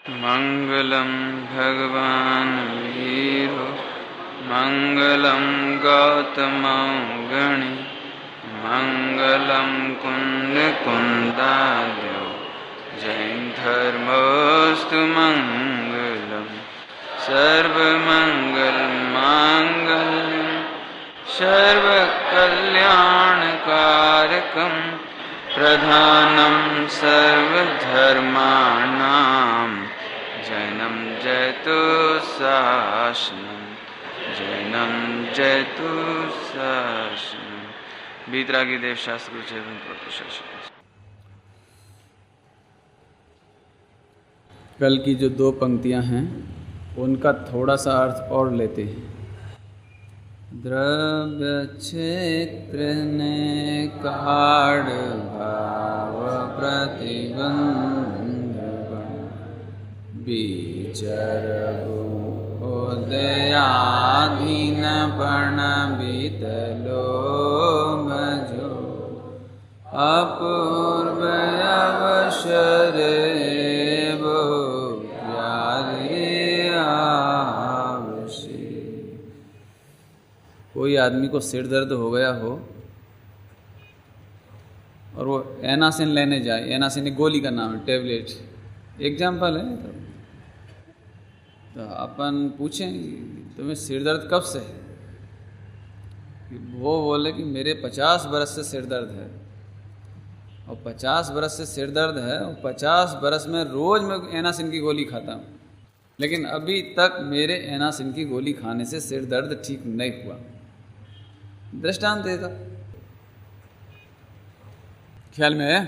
मंगलम भगवान वीरो मंगलम गौतम गणि मंगलम कुंद कुंदाद्यो जैन धर्मोस्तु मंगलम सर्वमंगल मांगल्यम सर्वकल्याणकारकम प्रधानम सर्वधर्माणां जैनम जयतु शासनम जैनम जयतु शासनम। बीतरागी देव शास्त्र कल की जो 2 पंक्तियां हैं उनका थोड़ा सा अर्थ और लेते हैं। द्रव्य क्षेत्र ने काढ़ भाव प्रतिबंध बीचर उदयाधीन पण बीतलो भजो अपूर्व अवसर कोई आदमी को सिर दर्द हो गया हो और वो एनासिन लेने जाए, एनासिन एक गोली का नाम है, टेबलेट एग्जाम्पल है। तो अपन पूछें तुम्हें सिर दर्द कब से है? वो बोले कि मेरे 50 बरस से सिर दर्द है। और 50 बरस से सिर दर्द है और 50 बरस में रोज़ मैं एनासिन की गोली खाता हूँ, लेकिन अभी तक मेरे एनासिन की गोली खाने से सिर दर्द ठीक नहीं हुआ। दृष्टांत देता ख्याल में है।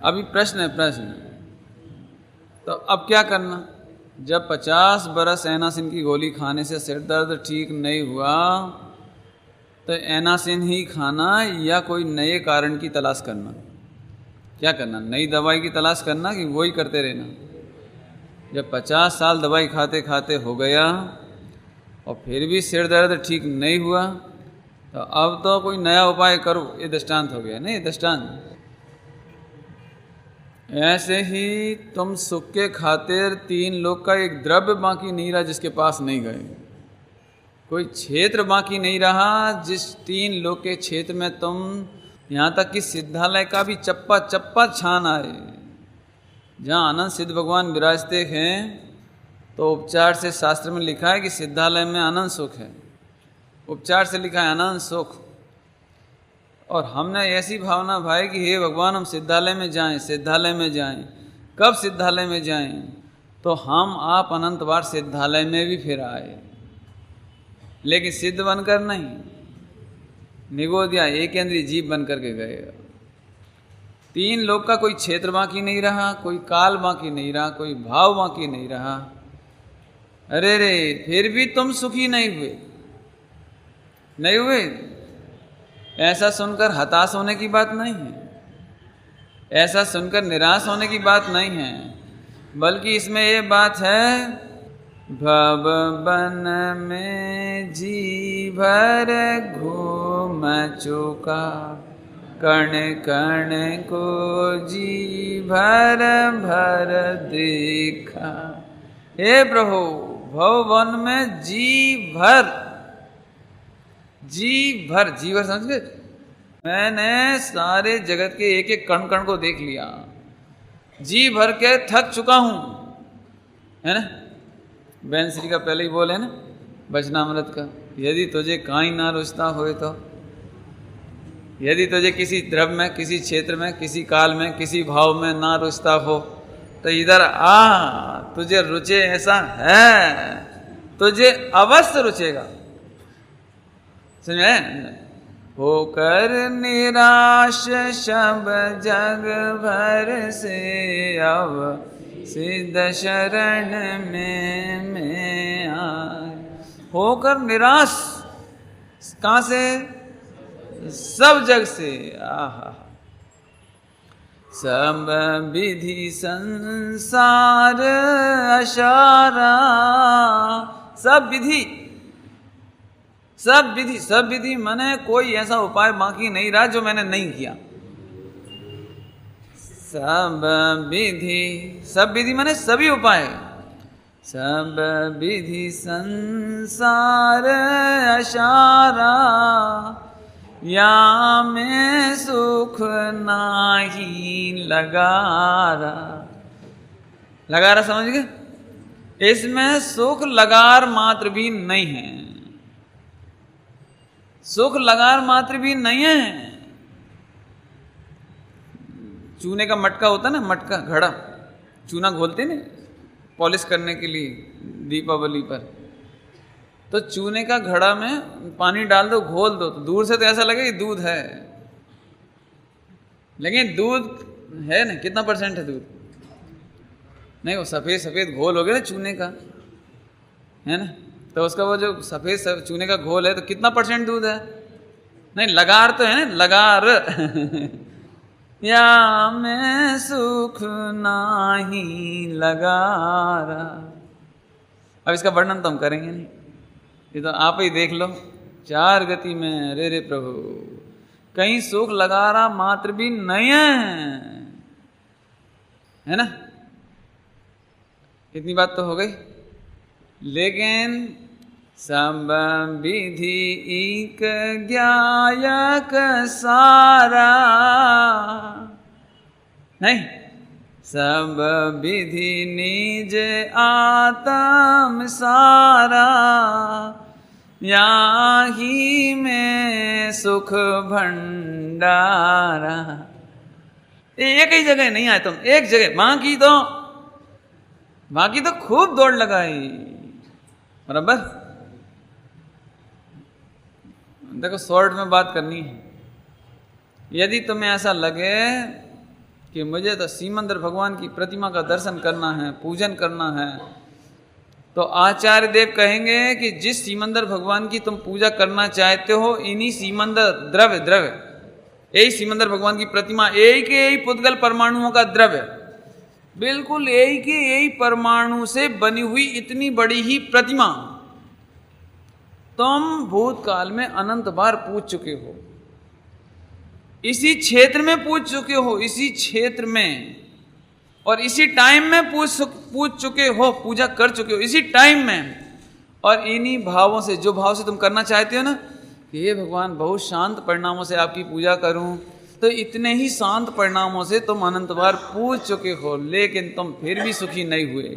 अभी प्रश्न है, प्रश्न तो अब क्या करना? जब 50 बरस एनासिन की गोली खाने से सिर दर्द ठीक नहीं हुआ तो एनासिन ही खाना या कोई नए कारण की तलाश करना? क्या करना? नई दवाई की तलाश करना कि वही करते रहना? जब 50 साल दवाई खाते खाते हो गया और फिर भी सिर दर्द ठीक नहीं हुआ तो अब तो कोई नया उपाय करो। ये दृष्टांत हो गया नहीं? दृष्टांत ऐसे ही तुम सुख के खातिर 3 लोग का एक द्रव्य बाकी नहीं रहा जिसके पास नहीं गए, कोई क्षेत्र बाकी नहीं रहा जिस 3 लोग के क्षेत्र में तुम यहाँ तक कि सिद्धालय का भी चप्पा चप्पा छान आए। जहाँ आनंद सिद्ध भगवान विराजते हैं तो उपचार से शास्त्र में लिखा है कि सिद्धालय में आनंद सुख है, उपचार से लिखा है आनंद सुख। और हमने ऐसी भावना भाई कि हे भगवान हम सिद्धालय में जाएं, सिद्धालय में जाएं। कब सिद्धालय में जाएं? तो हम आप अनंत बार सिद्धालय में भी फिर आए, लेकिन सिद्ध बनकर नहीं, निगोदिया एक इंद्रिय जीव बन करके गए। 3 लोग का कोई क्षेत्र बाकी नहीं रहा, कोई काल बाकी नहीं रहा, कोई भाव बाकी नहीं रहा। अरे रे फिर भी तुम सुखी नहीं हुए, नहीं हुए। ऐसा सुनकर हताश होने की बात नहीं है, ऐसा सुनकर निराश होने की बात नहीं है, बल्कि इसमें ये बात है भव बन में जी भर घूम चुका कण कण को जी भर भर देखा। हे प्रभु भव वन में जी भर समझ गए? मैंने सारे जगत के एक एक कण कण को देख लिया, जी भर के थक चुका हूं, है ना? बैंसरी का पहले ही बोले ना वचनामृत का, यदि तुझे काई ना रुचता होए तो, यदि तुझे किसी द्रव्य में, किसी क्षेत्र में, किसी काल में, किसी भाव में ना रुचता हो तो इधर आ, तुझे रुचे ऐसा है, तुझे अवश्य रुचेगा। समझे? होकर निराश सब जग भर से अब सिद्ध शरण में मैं आए। होकर निराश कहाँ से? सब जग से। आहा सब विधि संसार अशारा, सब विधि माने कोई ऐसा उपाय बाकी नहीं रहा जो मैंने नहीं किया। सब विधि, सब विधि माने सभी उपाय, सब विधि संसार असारा, या में सुख नाही लगारा। लगारा समझ गए? इसमें सुख लगार मात्र भी नहीं है, सुख लगार मात्र भी नहीं है। चूने का मटका होता है ना, मटका घड़ा, चूना घोलते ना पॉलिश करने के लिए दीपावली पर, तो चूने का घड़ा में पानी डाल दो, घोल दो, तो दूर से तो ऐसा लगे कि दूध है, लेकिन दूध है ना, कितना % है दूध? नहीं, वो सफ़ेद सफ़ेद घोल हो गया ना चूने का, है ना, तो उसका वो जो सफ़ेद चूने का घोल है तो कितना % दूध है? नहीं, लगार तो है ना, लगार या में सुख नाही लगारा। अब इसका वर्णन तो हम करेंगे नहीं, ये तो आप ही देख लो। 4 गति में रे रे प्रभु, कहीं सुख लगारा मात्र भी नहीं है ना। इतनी बात तो हो गई। लेकिन सब विधि एक ज्ञायक सारा, नहीं, सब विधि निज आत्म सारा, याही में सुख भंडारा। एक ही जगह नहीं आए तुम, एक जगह, बाकी तो खूब दौड़ लगाई, बराबर। देखो, शॉर्ट में बात करनी है। यदि तुम्हें ऐसा लगे कि मुझे तो सीमंदर भगवान की प्रतिमा का दर्शन करना है, पूजन करना है, तो आचार्य देव कहेंगे कि जिस सीमंदर भगवान की तुम पूजा करना चाहते हो, इन्हीं सीमंदर द्रव्य यही सीमंदर भगवान की प्रतिमा, एक यही पुद्गल परमाणुओं का द्रव्य, बिल्कुल एक ही यही परमाणु से बनी हुई इतनी बड़ी ही प्रतिमा तुम भूतकाल में अनंत बार पूज चुके हो, इसी क्षेत्र में पूज चुके हो, इसी क्षेत्र में और इसी टाइम में पूज चुके हो, पूजा कर चुके हो इसी टाइम में। और इन्हीं भावों से, जो भाव से तुम करना चाहते हो ना कि हे भगवान बहुत शांत परिणामों से आपकी पूजा करूं, तो इतने ही शांत परिणामों से तुम अनंत बार पूज चुके हो, लेकिन तुम फिर भी सुखी नहीं हुए।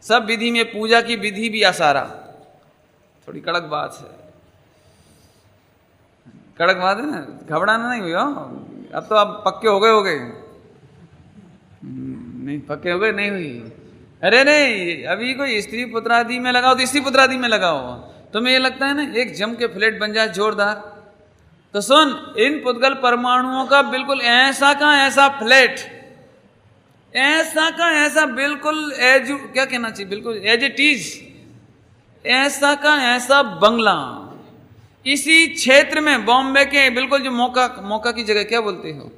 सब विधि में पूजा की विधि भी आसारा। थोड़ी कड़क बात है, कड़क बात है ना, घबराना नहीं हुआ। अब तो आप पक्के हो गए नहीं, पक्के हो गए नहीं हुई। अरे नहीं, अभी कोई स्त्री पुत्रादि में लगाओ तो स्त्री पुत्रादि में लगाओ। तुम्हें ये लगता है ना एक जम के फ्लेट बन जाए जोरदार, तो सुन, इन पुद्गल परमाणुओं का बिल्कुल ऐसा का ऐसा फ्लेट, ऐसा का ऐसा बिल्कुल क्या कहना चाहिए, बिल्कुल एज इट इज, ऐसा का ऐसा बंगला इसी क्षेत्र में, बॉम्बे के बिल्कुल जो मौका की जगह क्या बोलते हो,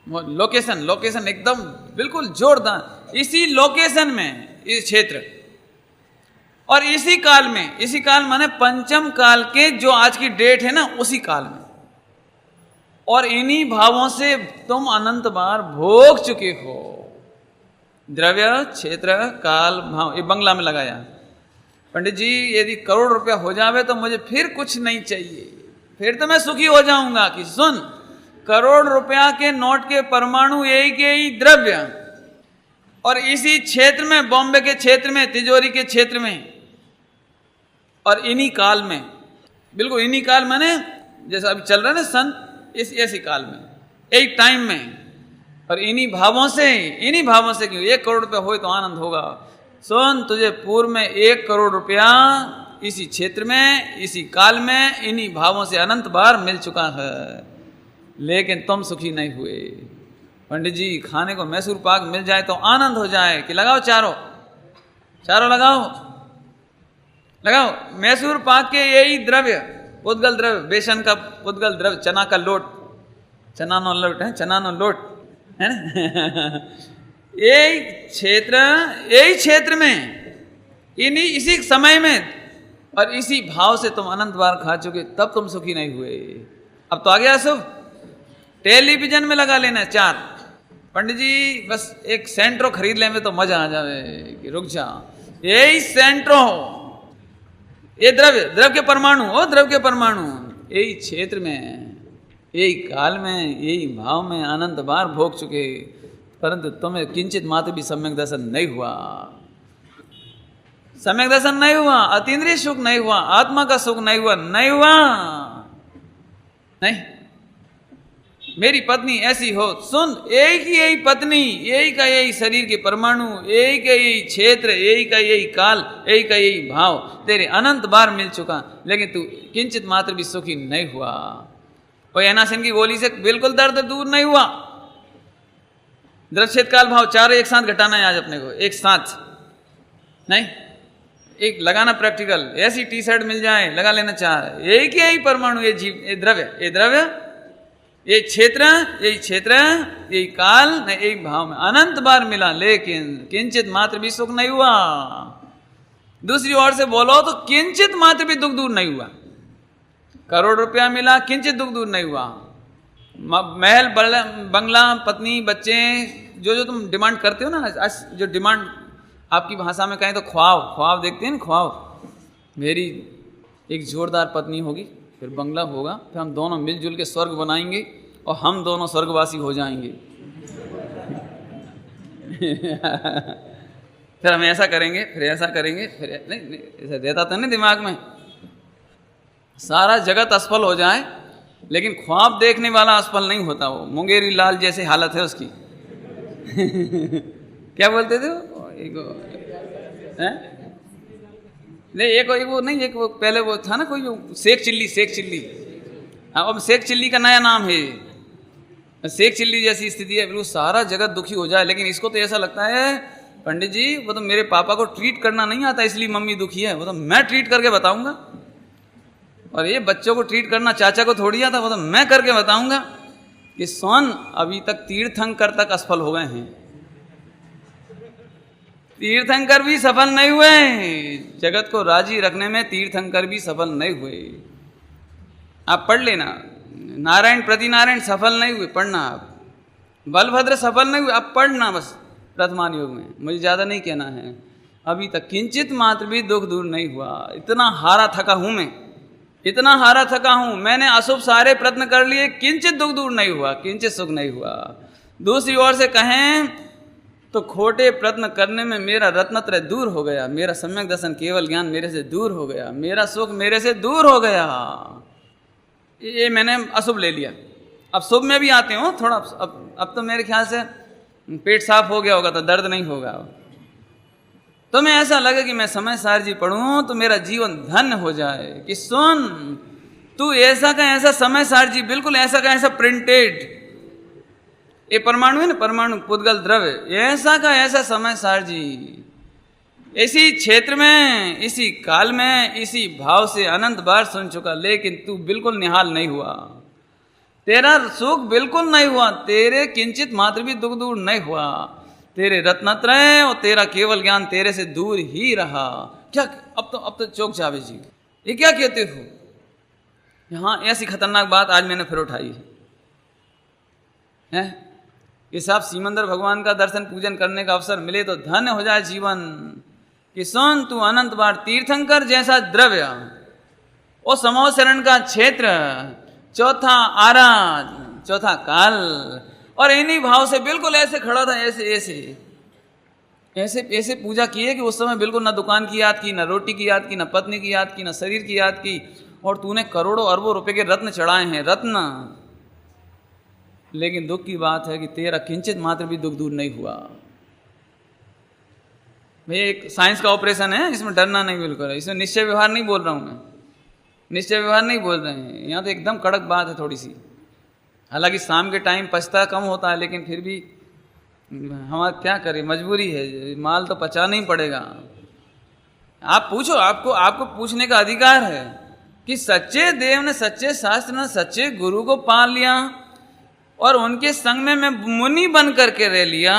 लोकेशन एकदम बिल्कुल जोरदार, इसी लोकेशन में, इस क्षेत्र और इसी काल माने पंचम काल के जो आज की डेट है ना, उसी काल में। और इन्हीं भावों से तुम अनंत बार भोग चुके हो। द्रव्य, क्षेत्र, काल, भाव, ये बंगला में लगाया। पंडित जी यदि करोड़ रुपया हो जावे तो मुझे फिर कुछ नहीं चाहिए, फिर तो मैं सुखी हो जाऊंगा। कि सुन, करोड़ रुपया के नोट के परमाणु एक ही द्रव्य और इसी क्षेत्र में, बॉम्बे के क्षेत्र में, तिजोरी के क्षेत्र में और इन्हीं काल में, बिल्कुल इन्हीं काल माने जैसा अभी चल रहा है ना सन, इस ऐसी काल में, एक टाइम में, और इन्हीं भावों से क्यों 1 करोड़ रुपया हो तो आनंद होगा। सुन, तुझे पूर्व में 1 करोड़ रुपया इसी क्षेत्र में, इसी काल में, इन्हीं भावों से अनंत बार मिल चुका है, लेकिन तुम सुखी नहीं हुए। पंडित जी खाने को मैसूर पाक मिल जाए तो आनंद हो जाए कि लगाओ, चारों लगाओ मैसूर पाक के यही द्रव्य, पुद्गल द्रव्य, बेसन का पुद्गल द्रव्य, चना का लोट, चना नो लोट है ना यही क्षेत्र में, इसी समय में और इसी भाव से तुम अनंत बार खा चुके, तब तुम सुखी नहीं हुए। अब तो आ गया शुभ। टेलीविजन में लगा लेना 4। पंडित जी बस एक सेंट्रो खरीद लेंगे तो मजा आ जावे कि रुक जा, यही सेंट्रो, ये द्रव्य, द्रव्य के परमाणु, ओ द्रव्य के परमाणु, यही क्षेत्र में, यही काल में, यही भाव में अनंत बार भोग चुके, परंतु तुम्हें किंचित मात्र भी सम्यक दर्शन नहीं हुआ। सम्यक दर्शन नहीं हुआ, अतीन्द्रिय सुख नहीं हुआ, आत्मा का सुख नहीं हुआ, नहीं हुआ। नहीं, मेरी पत्नी ऐसी हो, सुन, एक ही यही पत्नी, यही का यही शरीर के परमाणु, यही का यही क्षेत्र, यही का यही काल, यही का यही भाव तेरे अनंत बार मिल चुका, लेकिन तू किंचित मात्र भी सुखी नहीं हुआ। और एनासिन की गोली से बिल्कुल दर्द दूर नहीं हुआ। दृश्यत काल भाव 4 एक साथ घटाना है आज अपने को, एक साथ नहीं, एक लगाना प्रैक्टिकल। ऐसी टी शर्ट मिल जाए, लगा लेना 4, एक ही यही परमाणु, ये जीव, ये द्रव्य, ये द्रव्य, ये क्षेत्र, यही क्षेत्र, यही काल, न एक भाव में अनंत बार मिला, लेकिन किंचित मात्र भी सुख नहीं हुआ। दूसरी ओर से बोलो तो किंचित मात्र भी दुख दूर नहीं हुआ। करोड़ रुपया मिला, किंचित दुख दूर नहीं हुआ। महल, बंगला, पत्नी, बच्चे, जो जो तुम डिमांड करते हो ना, जो डिमांड आपकी भाषा में कहें तो ख्वाब, ख्वाब देखते हैं ना, ख्वाब, मेरी एक जोरदार पत्नी होगी, फिर बंगला होगा, फिर हम दोनों मिलजुल के स्वर्ग बनाएंगे और हम दोनों स्वर्गवासी हो जाएंगे। फिर हम ऐसा करेंगे, फिर ऐसा करेंगे, फिर नहीं ऐसा रहता तो नहीं दिमाग में, सारा जगत असफल हो जाए, लेकिन ख्वाब देखने वाला असफल नहीं होता। वो मुंगेरी लाल जैसी हालत है उसकी। क्या बोलते थे वो, एक नहीं, एक वो नहीं, एक वो पहले वो था ना कोई, शेख चिल्ली, शेख चिल्ली, अब शेख चिल्ली का नया नाम है। शेख चिल्ली जैसी स्थिति है, बिल्कुल सारा जगत दुखी हो जाए, लेकिन इसको तो ऐसा लगता है पंडित जी वो तो मेरे पापा को ट्रीट करना नहीं आता इसलिए मम्मी दुखी है, वो तो मैं ट्रीट करके बताऊंगा। और ये बच्चों को ट्रीट करना चाचा को थोड़ी आता, वो तो मैं करके बताऊंगा कि सोन अभी तक तीर्थंकर तक असफल हो गए हैं, तीर्थंकर भी सफल नहीं हुए, जगत को राजी रखने में तीर्थंकर भी सफल नहीं हुए। आप पढ़ लेना, नारायण प्रति नारायण सफल नहीं हुए, पढ़ना आप, बलभद्र सफल नहीं हुए, अब पढ़ना बस प्रथमान योग में, मुझे ज़्यादा नहीं कहना है। अभी तक किंचित मात्र भी दुख दूर नहीं हुआ। इतना हारा थका हूँ मैं, इतना हारा थका हूँ, मैंने अशुभ सारे प्रयत्न कर लिए, किंचित दुख दूर नहीं हुआ, किंचित सुख नहीं हुआ। दूसरी ओर से कहें तो खोटे प्रयत्न करने में मेरा रत्नत्रय दूर हो गया, मेरा सम्यक दर्शन केवल ज्ञान मेरे से दूर हो गया, मेरा सुख मेरे से दूर हो गया। ये मैंने अशुभ ले लिया, अब शुभ में भी आते हो थोड़ा। अब तो मेरे ख्याल से पेट साफ हो गया होगा तो दर्द नहीं होगा। तो मैं ऐसा लगे कि मैं समय सार जी पढ़ूं तो मेरा जीवन धन्य हो जाए, कि सुन तू ऐसा का ऐसा समय सार जी, बिल्कुल ऐसा का ऐसा प्रिंटेड, ये परमाणु है ना, परमाणु पुद्गल द्रव्य, ऐसा का ऐसा समय सार जी, इसी क्षेत्र में, इसी काल में, इसी भाव से अनंत बार सुन चुका, लेकिन तू बिल्कुल निहाल नहीं हुआ, तेरा सुख बिल्कुल नहीं हुआ, तेरे किंचित मात्र भी दुख दूर नहीं हुआ, तेरे रत्नत्रय और तेरा केवल ज्ञान तेरे से दूर ही रहा। क्या अब तो चौक जावे जी, ये क्या कहते हो? यहाँ ऐसी खतरनाक बात आज मैंने फिर उठाई है। कि साहब सिमंदर भगवान का दर्शन पूजन करने का अवसर मिले तो धन्य हो जाए जीवन, कि सुन तू अनंत बार तीर्थंकर जैसा द्रव्य, और समोह शरण का क्षेत्र, चौथा आराज, चौथा काल, और इन्हीं भाव से बिल्कुल ऐसे खड़ा था, ऐसे ऐसे ऐसे ऐसे पूजा किए कि उस समय बिल्कुल ना दुकान की याद की, ना रोटी की याद की, ना पत्नी की याद की, ना शरीर की याद की, और तूने करोड़ों अरबों रुपए के रत्न चढ़ाए हैं, रत्न। लेकिन दुख की बात है कि तेरा किंचित मात्र भी दुख दूर नहीं हुआ। भैया एक साइंस का ऑपरेशन है, इसमें डरना नहीं बिल्कुल, इसमें निश्चय व्यवहार नहीं बोल रहा हूँ मैं, निश्चय व्यवहार नहीं बोल रहे हैं यहाँ, तो एकदम कड़क बात है थोड़ी सी। हालांकि शाम के टाइम पछता कम होता है, लेकिन फिर भी हमारा क्या करें, मजबूरी है, माल तो पचाना ही पड़ेगा। आप पूछो, आपको पूछने का अधिकार है कि सच्चे देव ने, सच्चे शास्त्र ने, सच्चे गुरु को पा लिया और उनके संग में मैं मुनि बन करके रह लिया,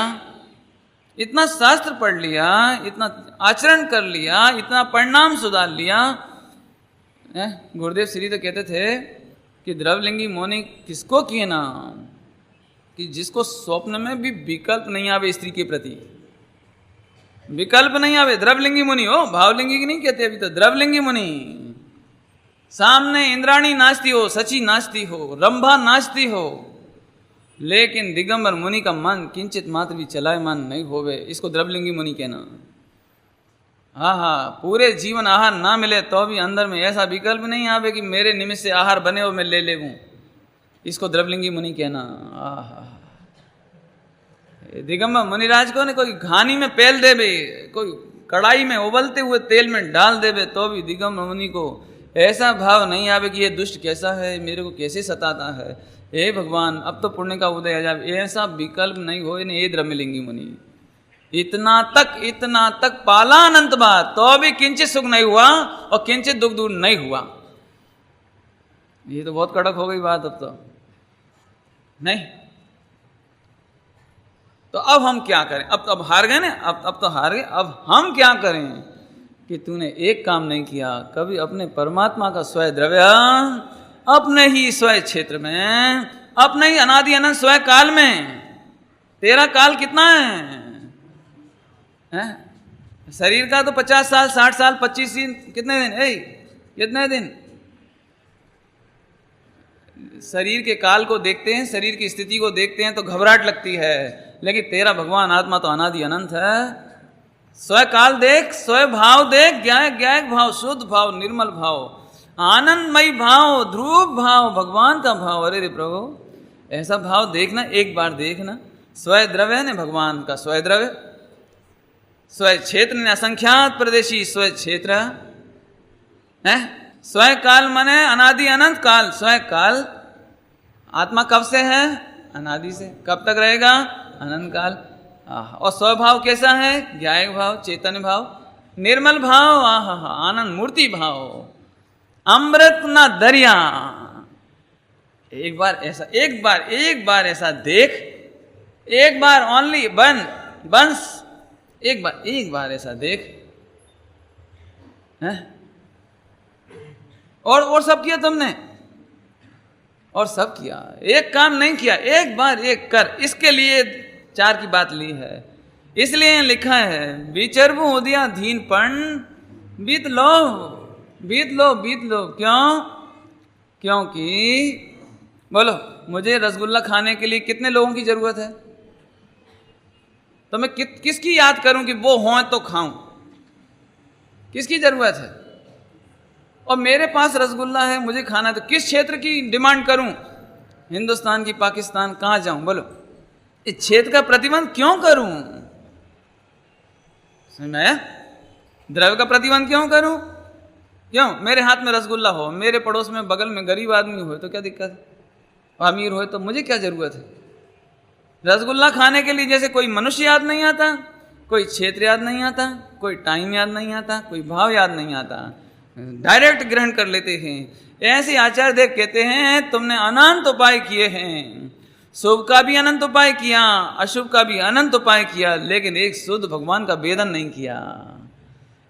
इतना शास्त्र पढ़ लिया, इतना आचरण कर लिया, इतना परिणाम सुधार लिया। गुरुदेव श्री तो कहते थे कि द्रवलिंगी मुनि किसको किए ना, कि जिसको स्वप्न में भी विकल्प नहीं आवे स्त्री के प्रति, विकल्प नहीं आवे। द्रवलिंगी मुनि हो, भावलिंगी की नहीं कहते अभी तो, द्रवलिंगी मुनि। सामने इंद्राणी नाचती हो, सची नाचती हो, रंभा नाचती हो, लेकिन दिगंबर मुनि का मन किंचित मात्र भी चलायमान नहीं होवे, इसको द्रवलिंगी मुनि कहना। हाँ, पूरे जीवन आहार ना मिले तो भी अंदर में ऐसा विकल्प नहीं आवे कि मेरे निमित्त से आहार बने हो मैं ले लेऊं, इसको द्रवलिंगी मुनि कहना। दिगंबर मुनिराज को ने कोई घानी में पेल देवे, कोई कढ़ाई में उबलते हुए तेल में डाल देवे, तो भी दिगंबर मुनि को ऐसा भाव नहीं आवे कि ये दुष्ट कैसा है, मेरे को कैसे सताता है, हे भगवान अब तो पुण्य का उदय आ जाए, ऐसा विकल्प नहीं हो। ये द्रवलिंगी मुनि इतना तक पाला अनंत बार, तो भी किंचित सुख नहीं हुआ और किंचित दुख दूर नहीं हुआ। ये तो बहुत कड़क हो गई बात अब तो नहीं। तो अब हम क्या करें? अब हार गए ना, अब तो हार गए। अब हम क्या करें कि तूने एक काम नहीं किया, कभी अपने परमात्मा का स्वयं द्रव्य अपने ही स्वयं क्षेत्र में, अपने ही अनादि अनंत स्वयं काल में। तेरा काल कितना है? शरीर का तो 50 साल 60 साल 25 दिन, कितने दिन? कितने दिन? शरीर के काल को देखते हैं, शरीर की स्थिति को देखते हैं तो घबराहट लगती है, लेकिन तेरा भगवान आत्मा तो अनादि अनंत है। स्वयं काल देख, स्वयं भाव देख, ज्ञायक भाव, शुद्ध भाव, निर्मल भाव, आनंदमयी भाव, ध्रुव भाव, भगवान का भाव। अरे रे प्रभु, ऐसा भाव देखना, एक बार देखना। स्वयं द्रव्य है ना भगवान का, स्वयं द्रव्य, स्वयं क्षेत्र ने असंख्यात प्रदेशी स्वयं क्षेत्र है। स्वयं काल माने अनादि अनंत काल, स्वयं काल। आत्मा कब से है? अनादि से। कब तक रहेगा? अनंत काल। और स्वभाव कैसा है? ज्ञायक भाव, चैतन्य भाव, निर्मल भाव, आनंद मूर्ति भाव, अमृत ना दरिया। एक बार ऐसा देख, एक बार ओनली बंस, एक बार ऐसा देख है? और सब किया तुमने, और सब किया, एक काम नहीं किया। एक बार एक कर, इसके लिए 4 की बात ली है, इसलिए लिखा है विचरबू उदिया धीन पण बीत लो। क्यों? क्योंकि बोलो, मुझे रसगुल्ला खाने के लिए कितने लोगों की जरूरत है? तो मैं किसकी याद करूं कि वो हों तो खाऊं? किसकी जरूरत है? और मेरे पास रसगुल्ला है, मुझे खाना है, तो किस क्षेत्र की डिमांड करूं? हिंदुस्तान की, पाकिस्तान, कहां जाऊं? बोलो, इस क्षेत्र का प्रतिबंध क्यों करूं? समझ में आया? द्रव्य का प्रतिबंध क्यों करूं? क्यों? मेरे हाथ में रसगुल्ला हो, मेरे पड़ोस में बगल में गरीब आदमी हो तो क्या दिक्कत है? अमीर हो तो मुझे क्या जरूरत है? रसगुल्ला खाने के लिए जैसे कोई मनुष्य याद नहीं आता, कोई क्षेत्र याद नहीं आता, कोई टाइम याद नहीं आता, कोई भाव याद नहीं आता, डायरेक्ट ग्रहण कर लेते हैं। ऐसे आचार्य देव कहते हैं तुमने अनंत उपाय किए हैं, शुभ का भी अनंत उपाय किया, अशुभ का भी अनंत उपाय किया, लेकिन एक शुद्ध भगवान का वेदन नहीं किया।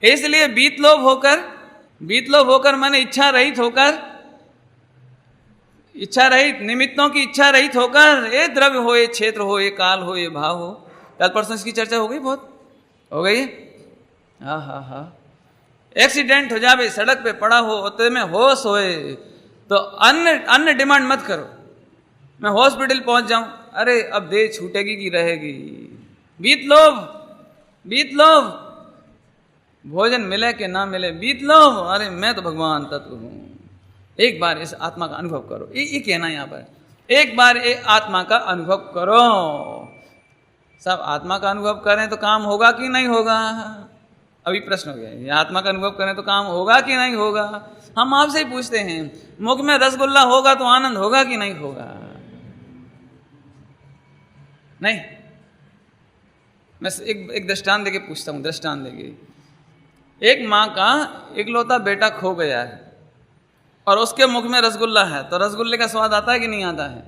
इसलिए बीतलोभ होकर माने इच्छा रहित, निमित्तों की इच्छा रहित होकर, ये द्रव्य हो, ये क्षेत्र हो, ये काल हो, ये भाव हो। कल परसों इसकी चर्चा हो गई, बहुत हो गई। हाँ, एक्सीडेंट हो जावे, सड़क पे पड़ा हो, तो में होश होए तो अन्य डिमांड मत करो, मैं हॉस्पिटल पहुंच जाऊं, अरे अब देह छूटेगी कि रहेगी। बीत लोभ, भोजन मिले कि ना मिले, बीत लोभ, अरे मैं तो भगवान तत्व हूं। एक बार इस आत्मा का अनुभव करो, ये कहना यहां पर, एक बार आत्मा का अनुभव करो। सब आत्मा का अनुभव करें तो काम होगा कि नहीं होगा? अभी प्रश्न हो गया, ये आत्मा का अनुभव करें तो काम होगा कि नहीं होगा? हम आपसे ही पूछते हैं, मुख में रसगुल्ला होगा तो आनंद होगा कि नहीं होगा? नहीं। मैं एक दृष्टांत देके पूछता हूं, दृष्टांत देके। एक माँ का इकलौता बेटा खो गया है और उसके मुख में रसगुल्ला है, तो रसगुल्ले का स्वाद आता है कि नहीं आता है?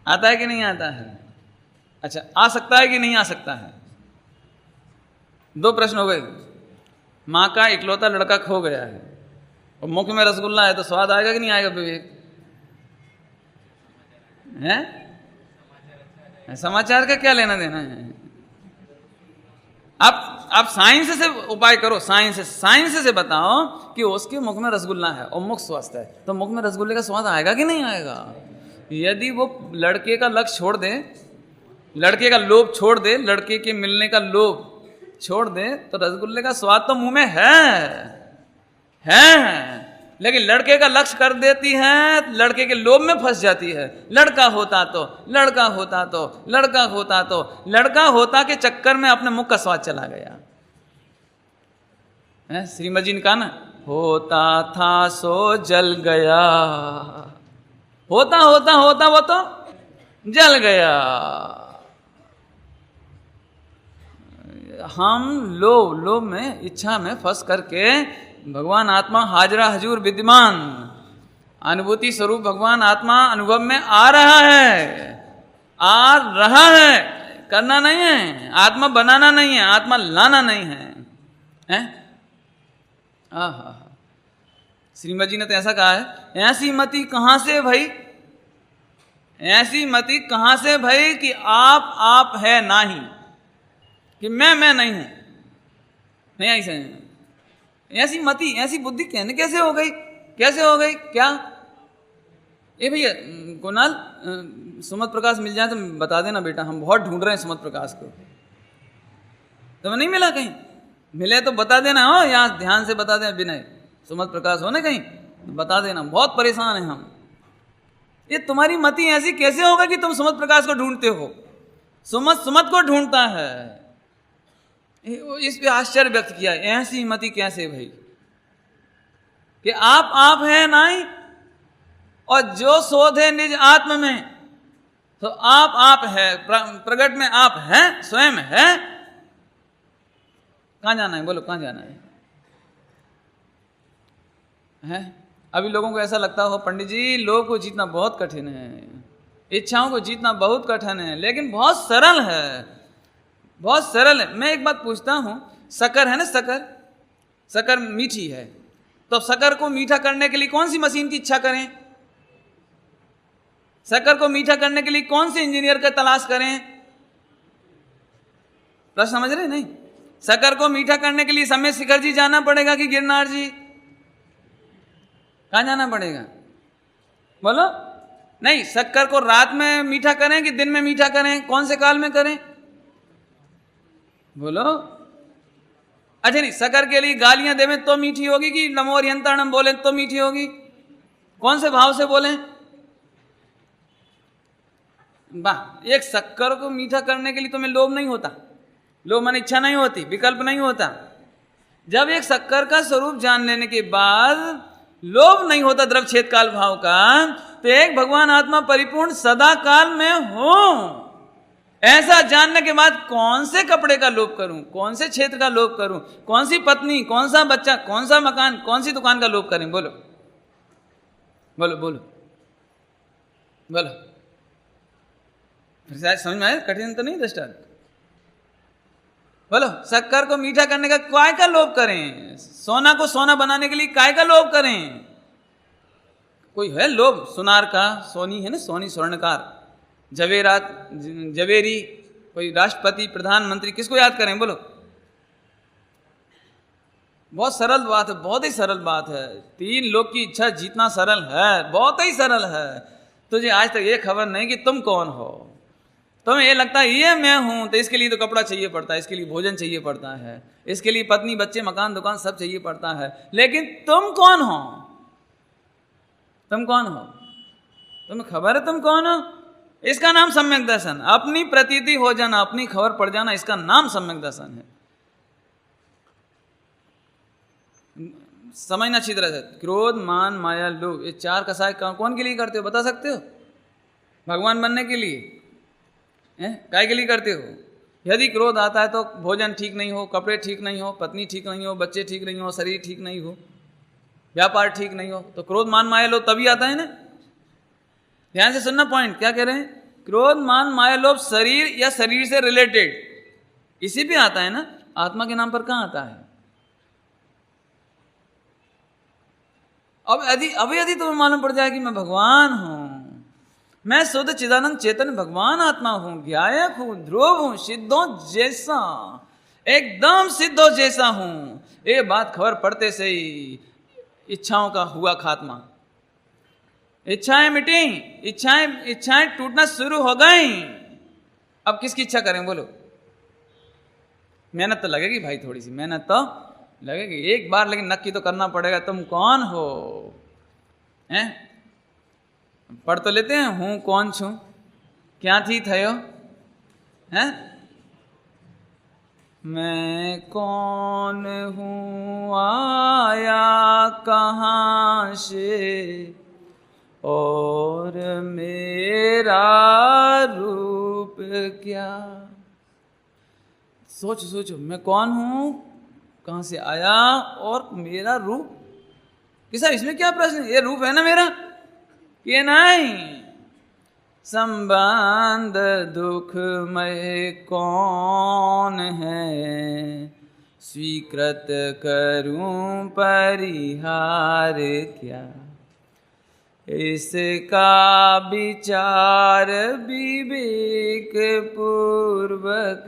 आता है कि नहीं आता है? अच्छा, आ सकता है कि नहीं आ सकता है? 2 प्रश्न हो गए। माँ का इकलौता लड़का खो गया है, और मुख में रसगुल्ला है तो स्वाद आएगा कि नहीं आएगा विवेक? है समाचार का क्या लेना देना है? आप साइंस से उपाय करो, साइंस से बताओ कि उसके मुख में रसगुल्ला है और मुख स्वस्थ है, तो मुख में रसगुल्ले का स्वाद आएगा कि नहीं आएगा? यदि वो लड़के का लक्ष्य छोड़ दे, लड़के का लोभ छोड़ दे, लड़के के मिलने का लोभ छोड़ दे, तो रसगुल्ले का स्वाद तो मुंह में है, लेकिन लड़के का लक्ष्य कर देती है, लड़के के लोभ में फंस जाती है। लड़का होता के चक्कर में अपने मुख का स्वाद चला गया। श्रीमद जी ने कहा ना, होता था सो जल गया, होता वो तो जल गया। हम लोभ में, इच्छा में फंस करके भगवान आत्मा हाजरा हजूर विद्यमान, अनुभूति स्वरूप भगवान आत्मा अनुभव में आ रहा है, करना नहीं है, आत्मा बनाना नहीं है, आत्मा लाना नहीं है, श्रीमद जी ने तो ऐसा कहा है, ऐसी मति कहां से भाई, ऐसी मति कहां से भाई कि आप है नहीं, कि मैं नहीं हूं, नहीं ऐसे ऐसी मति, ऐसी बुद्धि कहने कैसे हो गई क्या? ये भैया कुणाल, सुमत प्रकाश मिल जाए तो बता देना बेटा, हम बहुत ढूंढ रहे हैं सुमत प्रकाश को। तुम्हें नहीं मिला कहीं? मिले तो बता देना, हो यहाँ ध्यान से बता देना, विनय सुमत प्रकाश हो ना कहीं तो बता देना, बहुत परेशान है हम। ये तुम्हारी मति ऐसी कैसे होगा कि तुम सुमत प्रकाश को ढूंढते हो? सुमत को ढूंढता है। इस पे आश्चर्य व्यक्त किया, ऐसी मति कैसे भाई कि आप है नहीं, और जो शोध है निज आत्म में, तो आप है, प्रगट में आप है, स्वयं है। कहां जाना है बोलो, कहां जाना है? अभी लोगों को ऐसा लगता हो पंडित जी लोगों को जीतना बहुत कठिन है, इच्छाओं को जीतना बहुत कठिन है, लेकिन बहुत सरल है, बहुत सरल है। मैं एक बात पूछता हूं, शक्कर है ना, शक्कर मीठी है, तो शक्कर को मीठा करने के लिए कौन सी मशीन की इच्छा करें? शक्कर को मीठा करने के लिए कौन से इंजीनियर का तलाश करें? प्रश्न समझ रहे नहीं? शक्कर को मीठा करने के लिए समय शिखर जी जाना पड़ेगा कि गिरनार जी? कहां जाना पड़ेगा बोलो? नहीं, शक्कर को रात में मीठा करें कि दिन में मीठा करें? कौन से काल में करें बोलो? अच्छा नहीं, शक्कर के लिए गालियां देवें तो मीठी होगी कि नमो हरियंताणम बोले तो मीठी होगी? कौन से भाव से बोलें? वाह, एक शक्कर को मीठा करने के लिए तुम्हें लोभ नहीं होता, लोभ मन इच्छा नहीं होती, विकल्प नहीं होता। जब एक शक्कर का स्वरूप जान लेने के बाद लोभ नहीं होता द्रव छेद काल भाव का, तो एक भगवान आत्मा परिपूर्ण सदा काल में हो, ऐसा जानने के बाद कौन से कपड़े का लोभ करूं, कौन से क्षेत्र का लोभ करूं, कौन सी पत्नी, कौन सा बच्चा, कौन सा मकान, कौन सी दुकान का लोभ करें? बोलो बोलो बोलो बोलो। समझ में आया? कठिन तो नहीं दृष्टा? बोलो, शक्कर को मीठा करने का काय का लोभ करें? सोना को सोना बनाने के लिए काय का लोभ करें? कोई है लोभ सुनार का? सोनी है ना, सोनी स्वर्णकार, जवेरी, कोई राष्ट्रपति, प्रधानमंत्री, किसको याद करें बोलो? बहुत सरल बात है, बहुत ही सरल बात है। 3 लोग की इच्छा जीतना सरल है, बहुत ही सरल है। तुझे आज तक ये खबर नहीं कि तुम कौन हो। तुम्हें ये लगता है ये मैं हूं, तो इसके लिए तो कपड़ा चाहिए पड़ता है, इसके लिए भोजन चाहिए पड़ता है, इसके लिए पत्नी, बच्चे, मकान, दुकान सब चाहिए पड़ता है। लेकिन तुम कौन हो? तुम कौन हो? तुम्हें खबर है तुम कौन हो? इसका नाम सम्यक दर्शन। अपनी प्रतीति हो जाना, अपनी खबर पड़ जाना, इसका नाम सम्यक दर्शन है। समझना अच्छी तरह से। क्रोध, मान, माया, लोभ, ये 4 कसाय कौन के लिए करते हो? बता सकते हो? भगवान बनने के लिए? काय के लिए करते हो? यदि क्रोध आता है तो भोजन ठीक नहीं हो, कपड़े ठीक नहीं हो, पत्नी ठीक नहीं हो, बच्चे ठीक नहीं हो, शरीर ठीक नहीं हो, व्यापार ठीक नहीं हो, तो क्रोध, मान, माया, लोभ तभी आता है ना। ध्यान से सुनना पॉइंट, क्या कह रहे हैं? क्रोध, मान, माया, लोभ शरीर या शरीर से रिलेटेड इसी पे आता है ना, आत्मा के नाम पर कहां आता है? अब यदि तुम्हें मालूम पड़ जाए कि मैं भगवान हूँ, मैं शुद्ध चिदानंद चेतन भगवान आत्मा हूँ, ज्ञायक हूँ, ध्रुव हूँ, सिद्धों जैसा, एकदम सिद्धों जैसा हूँ, ये बात खबर पड़ते से ही इच्छाओं का हुआ खात्मा, इच्छाएं मिटी, इच्छाएं टूटना शुरू हो गई। अब किसकी इच्छा करें बोलो? मेहनत तो लगेगी भाई, थोड़ी सी मेहनत तो लगेगी एक बार, लेकिन नक्की तो करना पड़ेगा तुम कौन हो। हैं? पढ़ तो लेते हैं, हूं कौन छू, क्या थी थयो, हैं? मैं कौन हूँ, आया कहाँ से, और मेरा रूप क्या। सोचो मैं कौन हूँ, कहाँ से आया, और मेरा रूप किसा, इसमें क्या प्रश्न, ये रूप है ना मेरा कि नहीं। संबंध दुख में कौन है, स्वीकृत करूं परिहार क्या। इसका विचार विवेक पूर्वक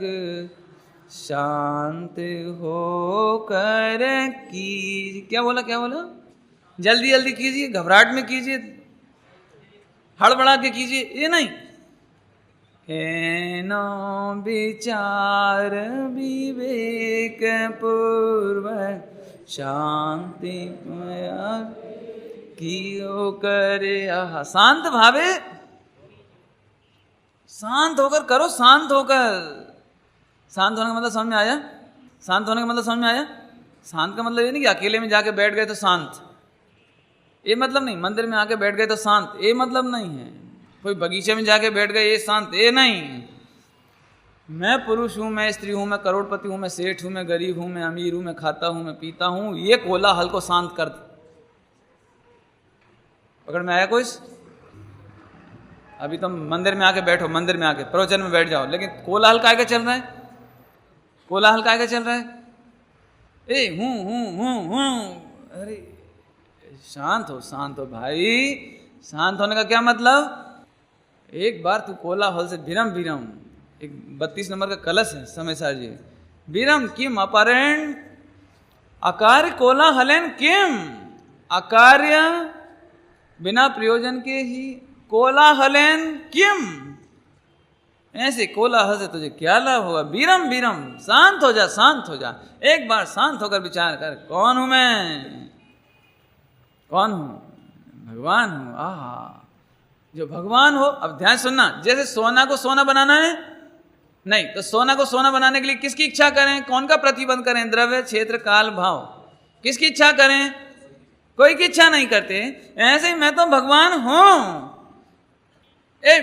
शांत होकर कीजिए। क्या बोला जल्दी जल्दी कीजिए, घबराहट में कीजिए, हड़बड़ा के कीजिए, ये नहीं। एनो विचार विवेक पूर्वक शांति कियो करे। शांत भावे, शांत होकर करो, शांत होकर। शांत होने का मतलब समझ में आया? शांत होने का मतलब समझ में आया? शांत का मतलब ये नहीं कि अकेले में जाके बैठ गए तो शांत, ये मतलब नहीं। मंदिर में आके बैठ गए तो शांत, ये मतलब नहीं है। कोई बगीचे में जाके बैठ गए ये शांत, ये नहीं। मैं पुरुष हूँ, मैं स्त्री हूँ, मैं करोड़पति हूँ, मैं सेठ हूँ, मैं गरीब हूँ, मैं अमीर हूँ, मैं खाता हूँ, मैं पीता हूँ, ये कोलाहल को शांत कर। पकड़ में आया कोई? अभी तुम मंदिर में आके बैठो, मंदिर में आके प्रवचन में बैठ जाओ, लेकिन कोलाहल काय का चल रहा है? कोलाहल काय का चल रहा है? ए हूँ। अरे शांत हो भाई। शांत होने का क्या मतलब? एक बार तू कोलाहल से विरम, एक 32 नंबर का कलश है समय सार जी, विरम किम अपरेण अकार्य कोलाहलन किम, अकार्य बिना प्रयोजन के ही कोलाहलन किम। ऐसे कोलाहल से तुझे क्या लाभ होगा? विरम, शांत हो जा। एक बार शांत होकर विचार कर, कौन हूं मैं? कौन हूं? भगवान हूं। आहा, जो भगवान हो। अब ध्यान सुनना, जैसे सोना को सोना बनाना है नहीं, तो सोना को सोना बनाने के लिए किसकी इच्छा करें? कौन का प्रतिबंध करें? द्रव्य, क्षेत्र, काल, भाव। किसकी इच्छा करें? कोई की इच्छा नहीं करते। ऐसे ही मैं तो भगवान हूं।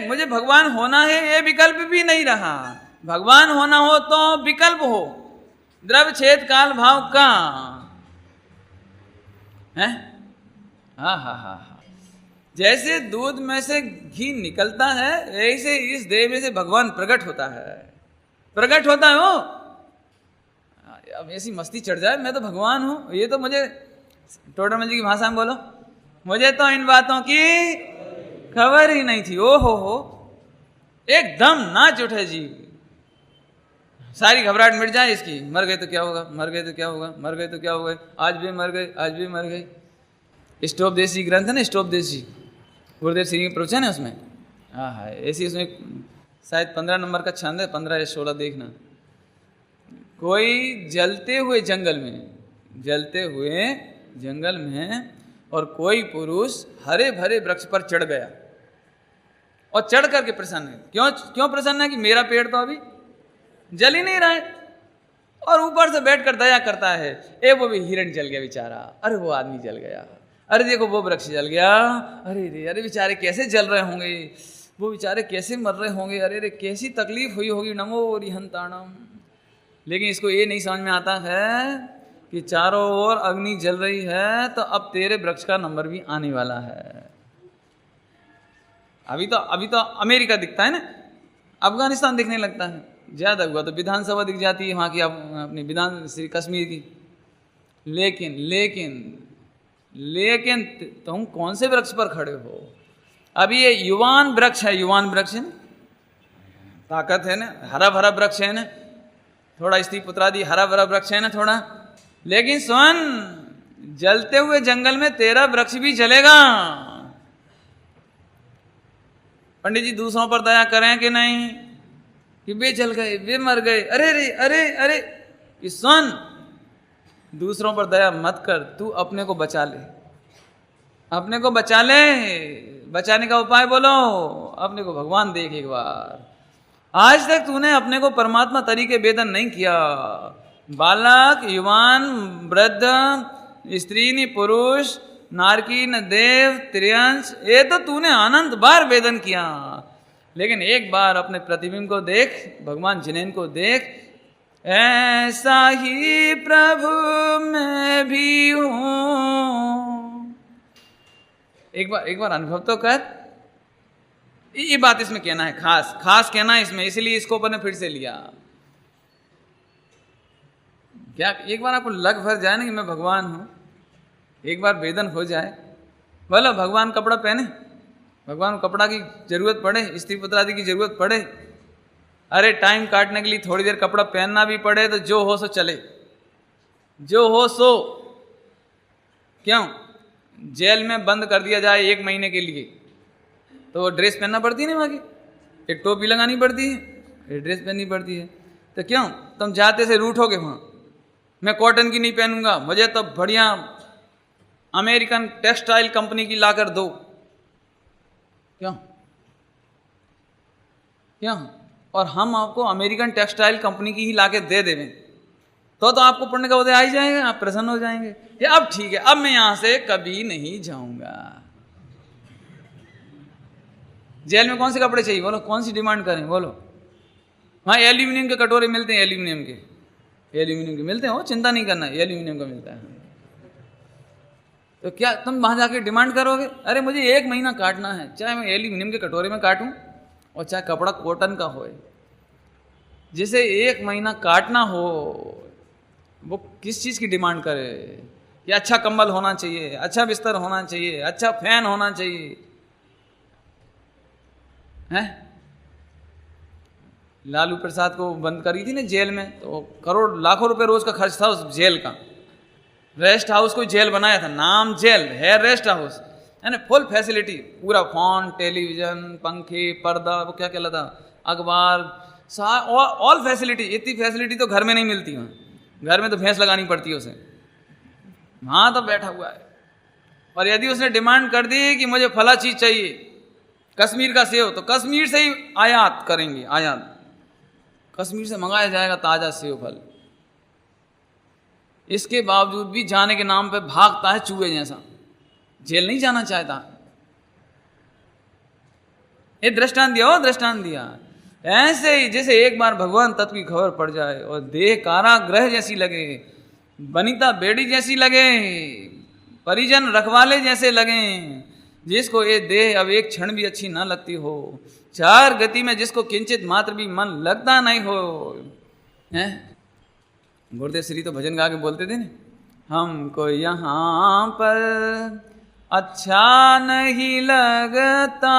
मुझे भगवान होना है, ये विकल्प भी नहीं रहा। भगवान होना हो तो विकल्प हो, द्रव्य, क्षेत्र, काल, भाव का है। हा। जैसे दूध में से घी निकलता है, ऐसे इस देह में से भगवान प्रकट होता है वो। अब ऐसी मस्ती चढ़ जाए, मैं तो भगवान हूं, ये तो मुझे टोडरमल जी की भाषा में बोलो, मुझे तो इन बातों की खबर ही नहीं थी। ओ हो, एकदम नाच उठे जी, सारी घबराहट मिट जाए इसकी। मर गए तो क्या होगा, आज भी मर गए। स्टोप देसी ग्रंथ है ना, स्टोप देसी, गुरुदेव सिंह के प्रवचन है उसमें। हाँ, ऐसी उसमें शायद 15 नंबर का छंद है, 15 या 16 देखना। कोई जलते हुए जंगल में और कोई पुरुष हरे भरे वृक्ष पर चढ़ गया और चढ़ करके प्रसन्न है। क्यों प्रसन्न है? कि मेरा पेड़ तो अभी जल ही नहीं रहा है, और ऊपर से बैठकर दया करता है। वो भी हिरण जल गया बेचारा, अरे वो आदमी जल गया, अरे देखो वो वृक्ष जल गया, अरे बेचारे कैसे जल रहे होंगे, वो बेचारे कैसे मर रहे होंगे, अरे कैसी तकलीफ हुई होगी, नमो रिहंताणम। लेकिन इसको ये नहीं समझ में आता है कि चारों ओर अग्नि जल रही है, तो अब तेरे वृक्ष का नंबर भी आने वाला है। अभी तो अमेरिका दिखता है ना, अफगानिस्तान दिखने लगता है, ज्यादा हुआ तो विधानसभा दिख जाती है वहाँ की, अपनी विधान श्री कश्मीर की। लेकिन लेकिन तुम कौन से वृक्ष पर खड़े हो? अभी ये युवान वृक्ष है, युवान वृक्ष है ना, ताकत है ना, हरा भरा वृक्ष है ना, थोड़ा स्त्री पुत्रादि हरा भरा वृक्ष है ना थोड़ा, लेकिन सुन, जलते हुए जंगल में तेरा वृक्ष भी जलेगा। पंडित जी दूसरों पर दया करें कि नहीं, कि वे जल गए, वे मर गए, अरे रे अरे अरे, कि सुन, दूसरों पर दया मत कर, तू अपने को बचा ले, अपने को बचा ले। बचाने का उपाय बोलो, अपने को भगवान देख एक बार। आज तक तूने अपने को परमात्मा तरीके वेदन नहीं किया। बालक, युवान, वृद्ध, स्त्री न पुरुष, नारकी न देव, त्रियंश, ये तो तूने अनंत बार वेदन किया, लेकिन एक बार अपने प्रतिबिंब को देख, भगवान जिनेन को देख, ऐसा ही प्रभु मैं भी हूं। एक बार अनुभव तो कर। ये बात इसमें कहना है, खास खास कहना है इसमें, इसलिए इसको अपन ने फिर से लिया। क्या एक बार आपको लग भर जाए ना कि मैं भगवान हूं, एक बार वेदन हो जाए, बोलो भगवान कपड़ा पहने, भगवान को कपड़ा की जरूरत पड़े, स्त्री पुत्रादि की जरूरत पड़े, अरे टाइम काटने के लिए थोड़ी देर कपड़ा पहनना भी पड़े तो जो हो सो चले, जो हो सो। क्यों? जेल में बंद कर दिया जाए 1 महीने के लिए तो वो ड्रेस पहनना पड़ती है ना, वहाँ की एक टोपी लगानी पड़ती है, ड्रेस पहननी पड़ती है। तो क्यों तुम जाते से रूठोगे वहाँ, मैं कॉटन की नहीं पहनूंगा, मुझे तो बढ़िया अमेरिकन टेक्सटाइल कंपनी की लाकर दो। क्यों? क्यों? और हम आपको अमेरिकन टेक्सटाइल कंपनी की ही लाके दे देवें तो आपको पुण्य का उदय आ ही जाएगा, आप प्रसन्न हो जाएंगे। ये अब ठीक है, अब मैं यहां से कभी नहीं जाऊंगा। जेल में कौन से कपड़े चाहिए बोलो, कौन सी डिमांड करें बोलो? वहाँ एल्यूमिनियम के कटोरे मिलते हैं, एल्यूमिनियम के मिलते हैं, वो चिंता नहीं करना, एल्यूमिनियम का मिलता है। तो क्या तुम वहां जाके डिमांड करोगे, अरे मुझे 1 महीना काटना है, चाहे मैं एल्यूमिनियम के कटोरे में काटूं और चाहे कपड़ा कॉटन का होए, जिसे 1 महीना काटना हो वो किस चीज़ की डिमांड करे कि अच्छा कंबल होना चाहिए, अच्छा बिस्तर होना चाहिए, अच्छा फैन होना चाहिए, हैं? लालू प्रसाद को बंद करी थी ना जेल में, तो करोड़ लाखों रुपए रोज का खर्च था उस जेल का। रेस्ट हाउस कोई जेल बनाया था, नाम जेल है रेस्ट हाउस, है ना, फुल फैसिलिटी, पूरा फोन, टेलीविजन, पंखे, पर्दा, वो क्या कहलाता, अखबार, ऑल फैसिलिटी। इतनी फैसिलिटी तो घर में नहीं मिलती वहाँ, घर में तो भैंस लगानी पड़ती है उसे, वहाँ तो बैठा हुआ है। और यदि उसने डिमांड कर दी कि मुझे फला चीज़ चाहिए, कश्मीर का सेव, तो कश्मीर से ही आयात करेंगे, आयात कश्मीर से मंगाया जाएगा ताज़ा सेव फल। इसके बावजूद भी जाने के नाम पे भागता है चूहे जैसा, जेल नहीं जाना चाहता। ये दृष्टांत दिया, दृष्टांत दिया। ऐसे ही जैसे एक बार भगवान तत्व की खबर पड़ जाए और देह कारागृह जैसी लगे, बनिता बेड़ी जैसी लगे, परिजन रखवाले जैसे लगे, जिसको ये देह अब एक क्षण भी अच्छी ना लगती हो, चार गति में जिसको किंचित मात्र भी मन लगता नहीं हो, हैं? गुरुदेव श्री तो भजन गा के बोलते थे ना, हमको यहाँ पर अच्छा नहीं लगता,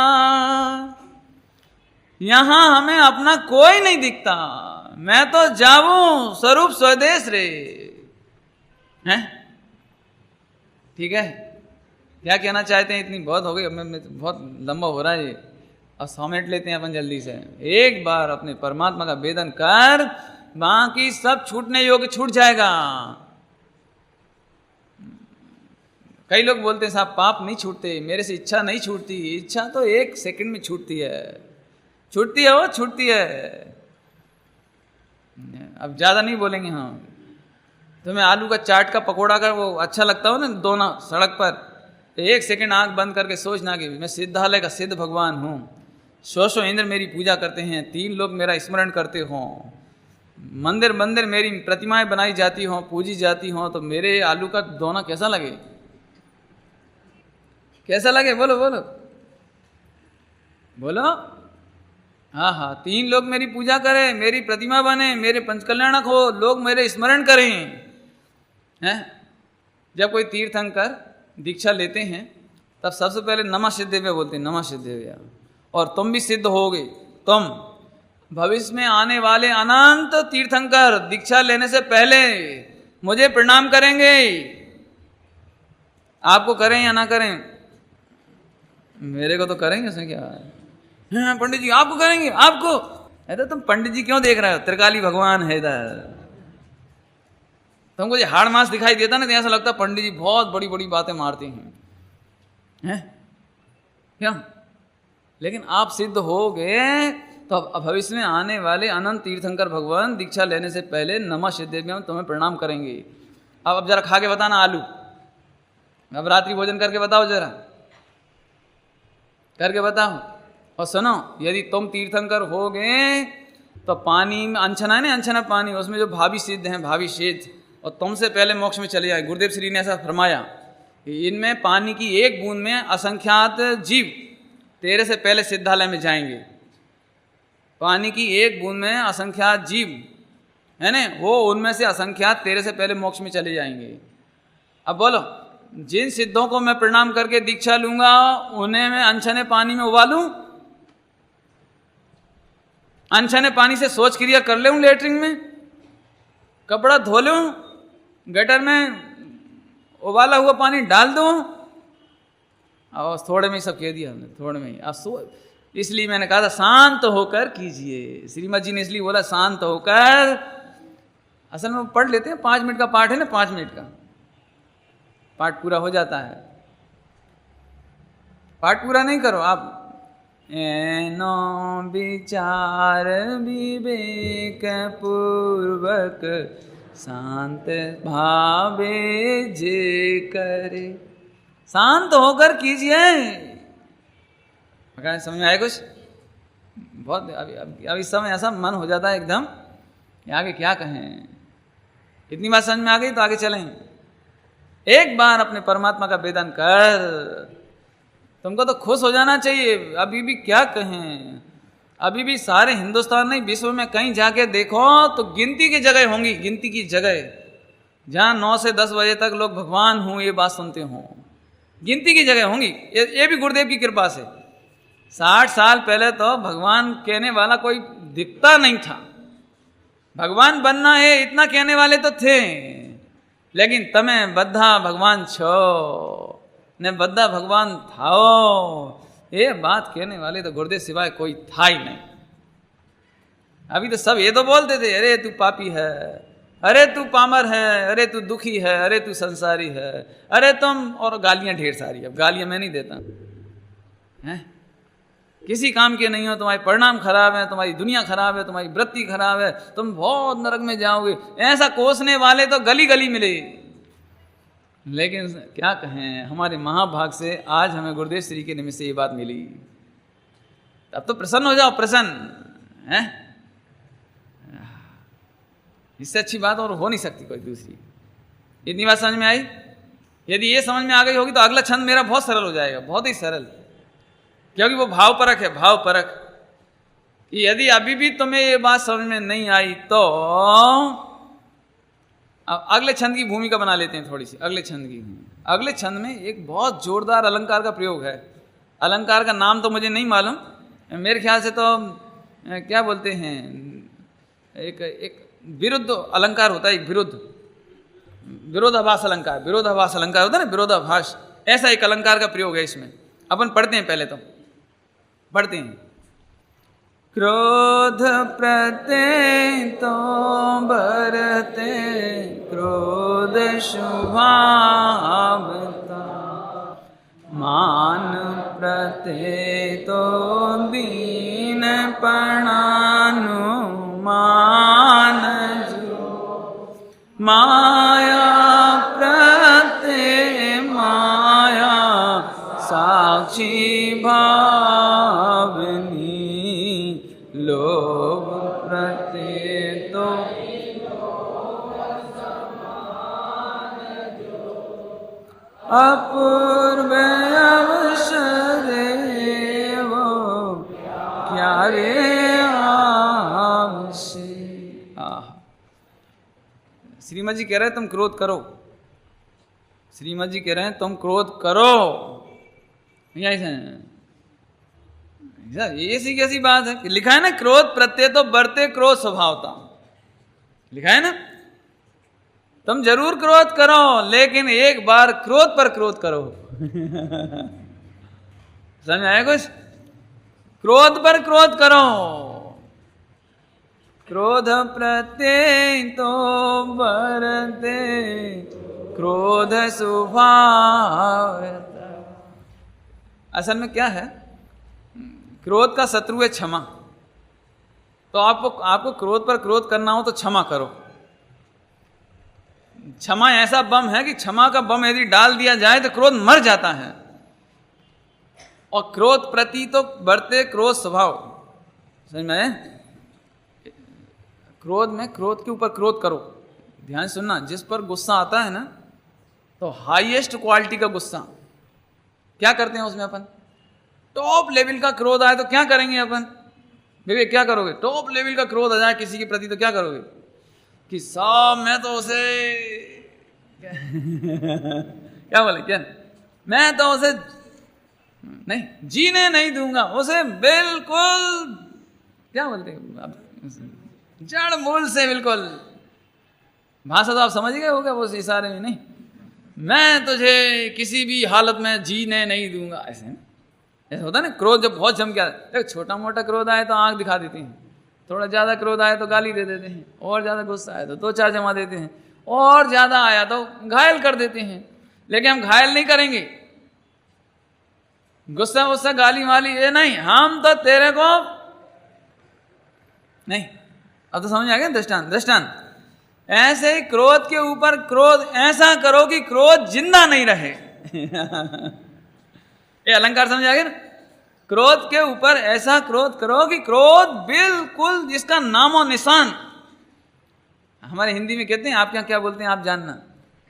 यहाँ हमें अपना कोई नहीं दिखता, मैं तो जाऊं स्वरूप स्वदेश रे, हैं? ठीक है, क्या कहना चाहते हैं? इतनी बहुत हो गई, अब मैं बहुत लंबा हो रहा है ये, अब समेट लेते हैं अपन जल्दी से। एक बार अपने परमात्मा का वेदन कर, बाकी सब छूटने योग्य छूट जाएगा। कई लोग बोलते हैं साहब पाप नहीं छूटते, मेरे से इच्छा नहीं छूटती। इच्छा तो 1 सेकंड में छूटती है, छूटती है, वो छूटती है। अब ज़्यादा नहीं बोलेंगे। हाँ, तुम्हें आलू का चाट का पकोड़ा का वो अच्छा लगता हो ना, दोना सड़क पर, तो 1 सेकंड आंख बंद करके सोचना कि मैं सिद्धालय का सिद्ध भगवान हूँ, 100 इंद्र मेरी पूजा करते हैं, 3 लोग मेरा स्मरण करते हों, मंदिर मंदिर मेरी प्रतिमाएं बनाई जाती हों, पूजी जाती हों, तो मेरे आलू का दोना कैसा लगे? कैसा लगे? बोलो बोलो बोलो। हाँ हाँ, 3 लोग मेरी पूजा करें, मेरी प्रतिमा बने, मेरे पंचकल्याणक हो, लोग मेरे स्मरण करें, हैं? जब कोई तीर्थंकर दीक्षा लेते हैं तब सबसे पहले नमः सिद्धेभ्य बोलते हैं, नमः सिद्धेभ्य। और तुम भी सिद्ध होगे, तुम भविष्य में आने वाले अनंत तीर्थंकर दीक्षा लेने से पहले मुझे प्रणाम करेंगे। आपको करें या ना करें, मेरे को तो करेंगे, उसमें क्या है। हाँ, पंडित जी आपको करेंगे, आपको है तो तुम पंडित जी क्यों देख रहे हो, त्रिकाली भगवान है इधर। तुमको ये हाड़ मास दिखाई देता ना तो ऐसा लगता पंडित जी बहुत बड़ी बड़ी बातें मारते हैं क्यों। लेकिन आप सिद्ध हो गए तो अब भविष्य में आने वाले अनंत तीर्थंकर भगवान दीक्षा लेने से पहले नमः सिद्धेभ्यः तुम्हें प्रणाम करेंगे। अब जरा खा के बताना आलू, अब रात्रि भोजन करके बताओ, जरा करके बताओ। और सुनो, यदि तुम तीर्थंकर हो गए तो पानी में अनछना है ना, अनछना पानी, उसमें जो भावी सिद्ध हैं, भावी सिद्ध, और तुमसे पहले मोक्ष में चले जाए। गुरुदेव श्री ने ऐसा फरमाया, इनमें पानी की एक बूंद में असंख्यात जीव तेरे से पहले सिद्धालय में जाएंगे। पानी की एक बूंद में असंख्यात जीव है ना, वो उनमें से असंख्यात तेरे से पहले मोक्ष में चले जाएंगे। अब बोलो, जिन सिद्धों को मैं प्रणाम करके दीक्षा लूंगा उन्हें मैं अनछने पानी में उबालूं, अनछने पानी से शौच क्रिया कर लूं, लेटरिन में कपड़ा धो लूं, गटर में उबाला हुआ पानी डाल दूं। और थोड़े में ही सब कह दिया हमने, थोड़े में ही। इसलिए मैंने कहा था शांत होकर कीजिए। श्रीमद जी ने इसलिए बोला शांत होकर। असल में पढ़ लेते हैं, 5 मिनट का पाठ है ना, 5 मिनट का पाठ पूरा हो जाता है। पाठ पूरा नहीं करो आप। एनो विचार विवेक पूर्वक शांत भावे जे करे, शांत होकर कीजिए। समझ में आए कुछ? बहुत अभी समय ऐसा मन हो जाता है एकदम कि आगे क्या कहें। इतनी बात समझ में आ गई तो आगे चलें। एक बार अपने परमात्मा का वेदन कर, तुमको तो खुश हो जाना चाहिए। अभी भी क्या कहें, अभी भी सारे हिंदुस्तान नहीं, विश्व में कहीं जाके देखो तो गिनती की जगह होंगी, गिनती की जगह जहाँ 9 से 10 बजे तक लोग भगवान हूँ ये बात सुनते हों, गिनती की जगह होंगी। ये भी गुरुदेव की कृपा से। 60 साल पहले तो भगवान कहने वाला कोई दिखता नहीं था। भगवान बनना है इतना कहने वाले तो थे, लेकिन तमें बद्धा भगवान छो ने बद्धा भगवान थाओ, ये बात कहने वाले तो गुरुदेव सिवाय कोई था ही नहीं। अभी तो सब ये तो बोलते थे, अरे तू पापी है, अरे तू पामर है, अरे तू दुखी है, अरे तू संसारी है, अरे तुम, और गालियां ढेर सारी। अब गालियां मैं नहीं देता हैं, किसी काम के नहीं हो, तुम्हारे परिणाम खराब है, तुम्हारी दुनिया खराब है, तुम्हारी वृत्ति खराब है, तुम बहुत नरक में जाओगे, ऐसा कोसने वाले तो गली गली मिले। लेकिन क्या कहें, हमारे महाभाग से आज हमें गुरुदेव श्री के निमित्त से ये बात मिली। अब तो प्रसन्न हो जाओ, प्रसन्न है। इससे अच्छी बात और हो नहीं सकती कोई दूसरी। इतनी बात समझ में आई? यदि ये समझ में आ गई होगी तो अगला छंद मेरा बहुत सरल हो जाएगा, बहुत ही सरल, क्योंकि वो भाव परक है, भाव परक। यदि अभी भी तुम्हें ये बात समझ में नहीं आई तो अब अगले छंद की भूमिका बना लेते हैं थोड़ी सी। अगले छंद की, अगले छंद में एक बहुत जोरदार अलंकार का प्रयोग है। अलंकार का नाम तो मुझे नहीं मालूम, मेरे ख्याल से तो क्या बोलते हैं, एक विरुद्ध अलंकार होता है, एक विरोधाभास अलंकार, विरोधाभास अलंकार होता है ना, विरोधाभास, ऐसा एक अलंकार का प्रयोग है इसमें। अपन पढ़ते हैं, पहले तो पढ़ते हैं। क्रोध प्रत्यय तो बरते, क्रोध शुभावता, मान प्रत्यय तो दीन प्रणानुमान जो, माया प्रत्यय माया साक्षी भावनी, लोभ प्रत्यय तो अपूर्व अवसर वो क्या रे आवश्य। श्रीमद जी कह रहे तुम क्रोध करो, श्रीमद जी कह रहे हैं तुम क्रोध करो, ऐसी कैसी बात है? लिखा है ना, क्रोध प्रत्यय तो बरते क्रोध स्वभावता, लिखा है ना। तुम जरूर क्रोध करो, लेकिन एक बार क्रोध पर क्रोध करो। समझ में आया कुछ? क्रोध पर क्रोध करो। क्रोध प्रत्यय तो बरते क्रोध स्वभाव। असल में क्या है, क्रोध का शत्रु है क्षमा। तो आपको क्रोध पर क्रोध करना हो तो क्षमा करो। क्षमा ऐसा बम है कि क्षमा का बम यदि डाल दिया जाए तो क्रोध मर जाता है। और क्रोध प्रति तो बढ़ते क्रोध स्वभाव। समझ में आया? क्रोध में क्रोध के ऊपर क्रोध करो। ध्यान सुनना, जिस पर गुस्सा आता है ना, तो हाईएस्ट क्वालिटी का गुस्सा क्या करते हैं उसमें अपन? टॉप लेवल का क्रोध आए तो क्या करेंगे अपन? बेबी क्या करोगे? टॉप लेवल का क्रोध आ जाए किसी के प्रति तो क्या करोगे? कि साहब मैं तो उसे क्या बोले, क्या मैं तो उसे नहीं जीने नहीं दूंगा, उसे बिल्कुल क्या बोलते हैं, जड़ मूल से बिल्कुल। भाषा तो आप समझ गए होगा वो इशारे में। नहीं, मैं तुझे किसी भी हालत में जीने नहीं दूंगा, ऐसे ऐसा होता है ना। क्रोध जब बहुत जम गया, छोटा मोटा क्रोध आए तो आंख दिखा देते हैं, थोड़ा ज़्यादा क्रोध आए तो गाली दे देते हैं, और ज़्यादा गुस्सा आए तो दो चार जमा देते हैं, और ज़्यादा आया तो घायल कर देते हैं। लेकिन हम घायल नहीं करेंगे, गुस्सा गुस्सा गाली वाली ये नहीं, हम तो तेरे को नहीं। अब तो समझ आ गया दृष्टांत। दृष्टांत ऐसे ही क्रोध के ऊपर क्रोध ऐसा करो कि क्रोध जिंदा नहीं रहे। ये अलंकार समझ आ गया ना। क्रोध के ऊपर ऐसा क्रोध करो कि क्रोध बिल्कुल जिसका नामो निशान, हमारे हिंदी में कहते हैं, आपके यहाँ क्या बोलते हैं आप जानना,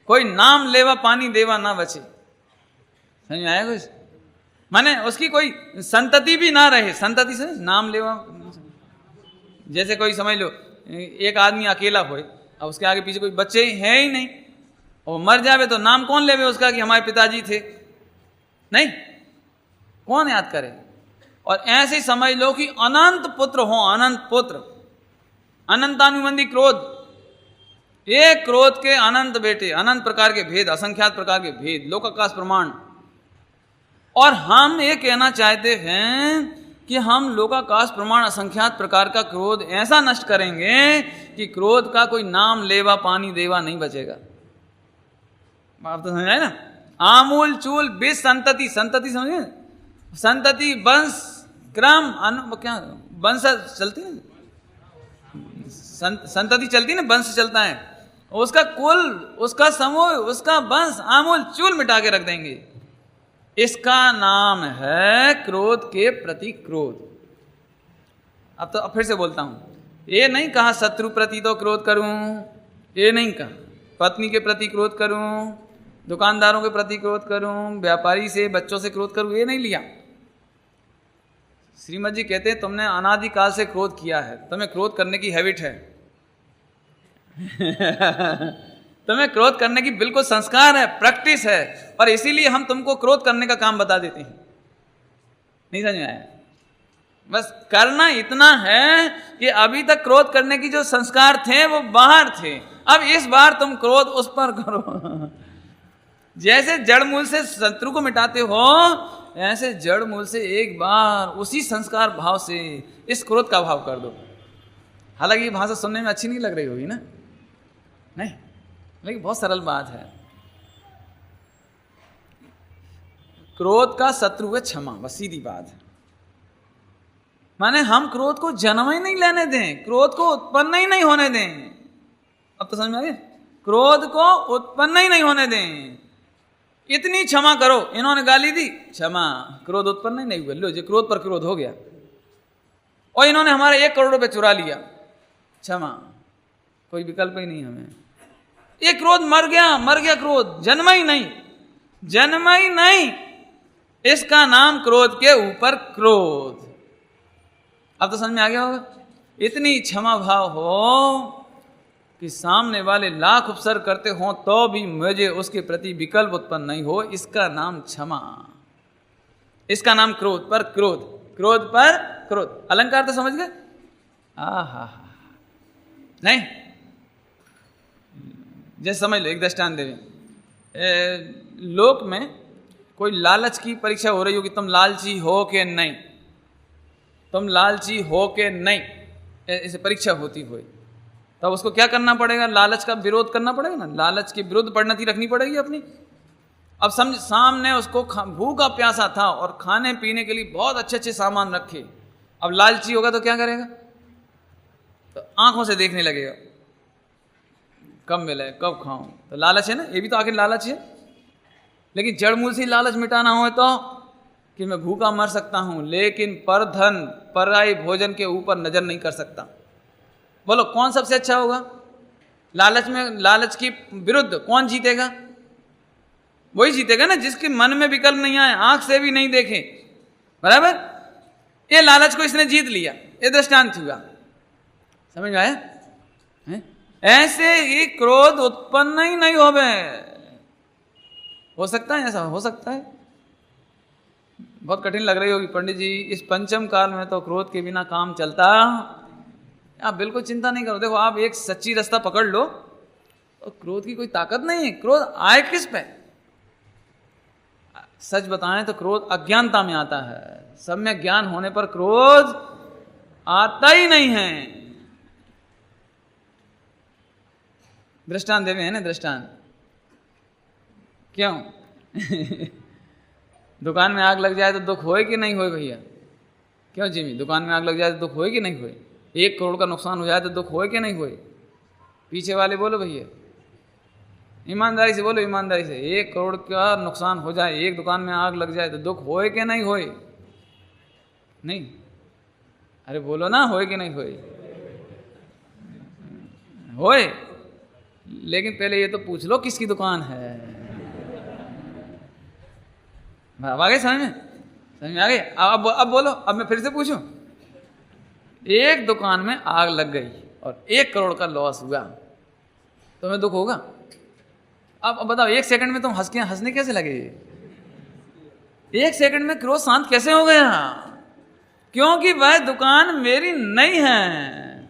कोई नाम लेवा पानी देवा ना बचे। समझ में आया कुछ? माने उसकी कोई संतति भी ना रहे। संतति से नाम लेवा, जैसे कोई समझ लो एक आदमी अकेला होए, अब उसके आगे पीछे कोई बच्चे हैं ही नहीं, और मर जावे तो नाम कौन लेवे उसका कि हमारे पिताजी थे? नहीं, कौन याद करे? और ऐसे ही समझ लो कि अनंत पुत्र हो, अनंत पुत्र, अनंतानुबंधी क्रोध, एक क्रोध के अनंत बेटे, अनंत प्रकार के भेद, असंख्यात प्रकार के भेद, लोकाकाश प्रमाण। और हम ये कहना चाहते हैं कि हम लोकाकाश प्रमाण असंख्यात प्रकार का क्रोध ऐसा नष्ट करेंगे कि क्रोध का कोई नाम लेवा पानी देवा नहीं बचेगा। आप तो समझ आए ना। आमूल चूल बीज संतति, संतति समझे, संतति वंश क्रम क्या वंश चलती है, संतति चलती है ना, वंश चलता है, उसका कुल, उसका समूह, उसका वंश आमूल चूल मिटा के रख देंगे। इसका नाम है क्रोध के प्रति क्रोध। अब तो फिर से बोलता हूं, ये नहीं कहा शत्रु प्रति तो क्रोध करूं, ये नहीं कहा पत्नी के प्रति क्रोध करूं, दुकानदारों के प्रति क्रोध करूं, व्यापारी से, बच्चों से क्रोध करूं, ये नहीं लिया। श्रीमद जी कहते हैं तुमने अनादिकाल से क्रोध किया है, तुम्हें क्रोध करने की हैबिट है। तुम्हें क्रोध करने की बिल्कुल संस्कार है, प्रैक्टिस है, और इसीलिए हम तुमको क्रोध करने का काम बता देते हैं। नहीं समझ में आया? बस करना इतना है कि अभी तक क्रोध करने की जो संस्कार थे वो बाहर थे, अब इस बार तुम क्रोध उस पर करो। जैसे जड़ मूल से शत्रु को मिटाते हो, ऐसे जड़ मूल से एक बार उसी संस्कार भाव से इस क्रोध का भाव कर दो। हालांकि ये भाषा सुनने में अच्छी नहीं लग रही होगी ना, नहीं, लेकिन बहुत सरल बात है। क्रोध का शत्रु है क्षमा, बस सीधी बात है। माने हम क्रोध को जन्म ही नहीं लेने दें, क्रोध को उत्पन्न ही नहीं होने दें। अब तो समझ में आ गया? क्रोध को उत्पन्न ही नहीं होने दें। इतनी क्षमा करो, इन्होंने गाली दी, क्षमा, क्रोध उत्पन्न ही नहीं हुआ, लो जो क्रोध पर क्रोध हो गया। और इन्होंने हमारे 1 करोड़ रुपए चुरा लिया, क्षमा, कोई विकल्प ही नहीं हमें। ये क्रोध मर गया क्रोध, जन्मा ही नहीं, जन्मा ही नहीं। इसका नाम क्रोध के ऊपर क्रोध। अब तो समझ में आ गया होगा। इतनी क्षमा भाव हो कि सामने वाले लाख उपसर्ग करते हों तो भी मुझे उसके प्रति विकल्प उत्पन्न नहीं हो, इसका नाम क्षमा, इसका नाम क्रोध पर क्रोध, क्रोध पर क्रोध। अलंकार तो समझ गए? हा, नहीं, जैसे समझ लो, एक दृष्टांत देवे। लोक में कोई लालच की परीक्षा हो रही हो कि तुम लालची हो के नहीं, तुम लालची हो के नहीं, ऐसे परीक्षा होती हुई, तब उसको क्या करना पड़ेगा? लालच का विरोध करना पड़ेगा ना, लालच के विरुद्ध परिणति रखनी पड़ेगी अपनी। अब समझ, सामने उसको भूखा प्यासा था और खाने पीने के लिए बहुत अच्छे अच्छे सामान रखे, अब लालची होगा तो क्या करेगा? तो आंखों से देखने लगेगा, कब मिले कब खाऊं, तो लालच है ना, ये भी तो आखिर लालच है। लेकिन जड़मूल से लालच मिटाना हो तो कि मैं भूखा मर सकता हूं, लेकिन पर धन पराई भोजन के ऊपर नजर नहीं कर सकता। बोलो कौन सबसे अच्छा होगा? लालच में, लालच के विरुद्ध कौन जीतेगा? वही जीतेगा ना जिसके मन में विकल्प नहीं आए, आंख से भी नहीं देखे, बराबर। ये लालच को इसने जीत लिया, ये दृष्टांत हुआ, समझ में आया? ऐसे ही क्रोध उत्पन्न ही नहीं हो सकता है, ऐसा हो सकता है। बहुत कठिन लग रही होगी पंडित जी, इस पंचम काल में तो क्रोध के बिना काम चलता। आप बिल्कुल चिंता नहीं करो, देखो आप एक सच्ची रास्ता पकड़ लो तो क्रोध की कोई ताकत नहीं है। क्रोध आए किस पे? सच बताएं तो क्रोध अज्ञानता में आता है, सम्यक ज्ञान होने पर क्रोध आता ही नहीं है। दृष्टांत देवे है ना, दृष्टांत क्यों? दुकान में आग लग जाए तो दुख होए कि नहीं होए भैया? क्यों जिमी, दुकान में आग लग जाए तो दुख होए कि नहीं होए? 1 करोड़ का नुकसान हो जाए तो दुख होए कि नहीं होए? पीछे वाले बोलो भैया, ईमानदारी से बोलो, ईमानदारी से। 1 करोड़ का नुकसान हो जाए, एक दुकान में आग लग जाए तो दुख होए कि नहीं होए? नहीं, अरे बोलो ना, होए कि नहीं होए? होए, लेकिन पहले ये तो पूछ लो किसकी दुकान है। अब आ गए समझ में? समझ में आ गई? अब बोलो, अब मैं फिर से पूछूं। एक दुकान में आग लग गई और 1 करोड़ का लॉस हुआ, तो मैं दुख होगा? अब बताओ, 1 सेकंड में तुम हंसने कैसे लगे? 1 सेकंड में क्रोध शांत कैसे हो गया? क्योंकि वह दुकान मेरी नहीं है।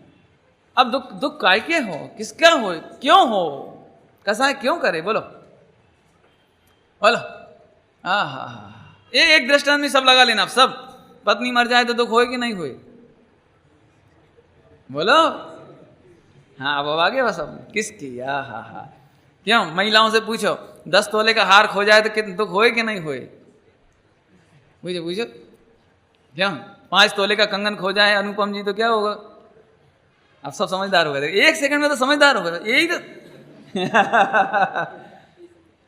अब दुख काय के हो, किसका हो, क्यों हो, कसा क्यों करे? बोलो बोलो। हा, ये एक दृष्टांत में सब लगा लेना। आप सब, पत्नी मर जाए तो दुख होए कि नहीं होए? बोलो। हाँ, अब आगे बस, अब किसकी? हा, क्यों? महिलाओं से पूछो, 10 तोले का हार खो जाए तो दुख होए कि नहीं होए? पूछो क्यों? 5 तोले का कंगन खो जाए अनुपम जी तो क्या होगा? आप सब समझदार हो गए, 1 सेकंड में तो समझदार हो गए। यही तो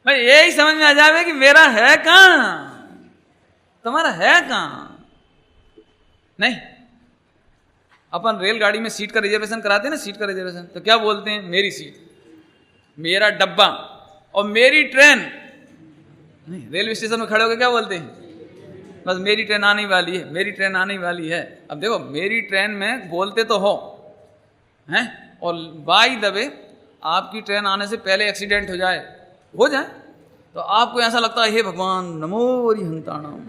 भाई, यही समझ में आ जाए कि मेरा है कहां, तुम्हारा है कहां? नहीं, अपन रेलगाड़ी में सीट का रिजर्वेशन कराते हैं ना, सीट का रिजर्वेशन, तो क्या बोलते हैं? मेरी सीट, मेरा डब्बा और मेरी ट्रेन। नहीं, रेलवे स्टेशन में खड़े होकर क्या बोलते हैं? बस मेरी ट्रेन आने वाली है, मेरी ट्रेन आने वाली है। अब देखो, मेरी ट्रेन में बोलते तो हो हैं, और बाई द वे आपकी ट्रेन आने से पहले एक्सीडेंट हो जाए तो आपको ऐसा लगता है, हे भगवान नमो हरिहंताणाम।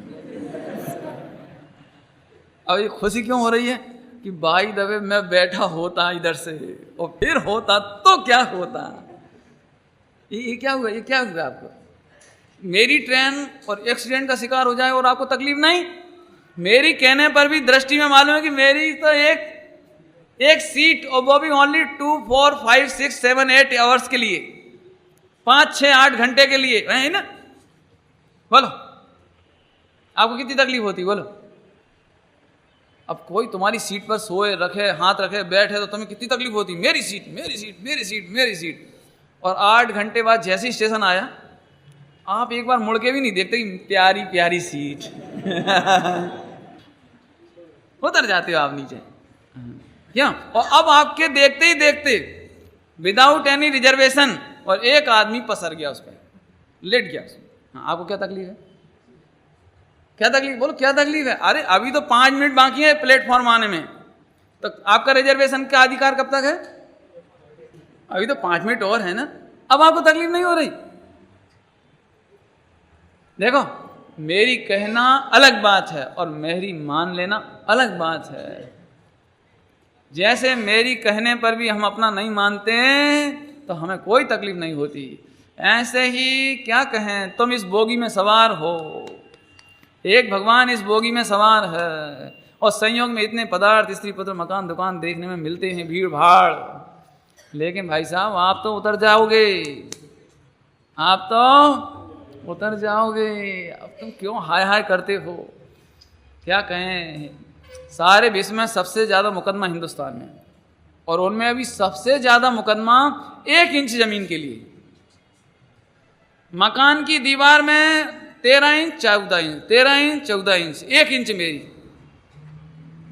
अब ये खुशी क्यों हो रही है कि बाई द वे मैं बैठा होता इधर से और फिर होता तो क्या होता? ये क्या हुआ? ये क्या हुआ आपको? मेरी ट्रेन और एक्सीडेंट का शिकार हो जाए और आपको तकलीफ नहीं? मेरी कहने पर भी दृष्टि में मालूम है कि मेरी तो एक सीट, और वो भी ओनली 2, 4, 5, 6, 7, 8 आवर्स के लिए, 5, 6, 8 घंटे के लिए, है ना? बोलो आपको कितनी तकलीफ होती? बोलो। अब कोई तुम्हारी सीट पर सोए, रखे हाथ रखे, बैठे तो तुम्हें कितनी तकलीफ होती? मेरी सीट, मेरी सीट, मेरी सीट, मेरी सीट। और 8 घंटे बाद जैसे ही स्टेशन आया, आप एक बार मुड़ के भी नहीं देखते कि प्यारी प्यारी सीट उतर जाते हो आप नीचे, क्यों? और अब आपके देखते ही देखते विदाउट एनी रिजर्वेशन और एक आदमी पसर गया उस पर, लेट गया उसमें। हाँ, आपको क्या तकलीफ है? क्या तकलीफ? बोलो क्या तकलीफ है? अरे अभी तो 5 मिनट बाकी है प्लेटफॉर्म आने में, तो आपका रिजर्वेशन का अधिकार कब तक है? अभी तो 5 मिनट और है ना, अब आपको तकलीफ नहीं हो रही। देखो, मेरी कहना अलग बात है और मेरी मान लेना अलग बात है। जैसे मेरी कहने पर भी हम अपना नहीं मानते तो हमें कोई तकलीफ नहीं होती, ऐसे ही क्या कहें, तुम इस बोगी में सवार हो, एक भगवान इस बोगी में सवार है, और संयोग में इतने पदार्थ, स्त्री पुत्र, मकान, दुकान देखने में मिलते हैं, भीड़ भाड़, लेकिन भाई साहब आप तो उतर जाओगे, आप तो उतर जाओगे। अब तुम क्यों हाय हाय करते हो? क्या कहें, सारे विश्व में सबसे ज़्यादा मुकदमा हिंदुस्तान में, और उनमें अभी सबसे ज़्यादा मुकदमा 1 इंच ज़मीन के लिए। मकान की दीवार में 13 inch 14 inch, 13 inch 14 inch, 1 inch मेरी,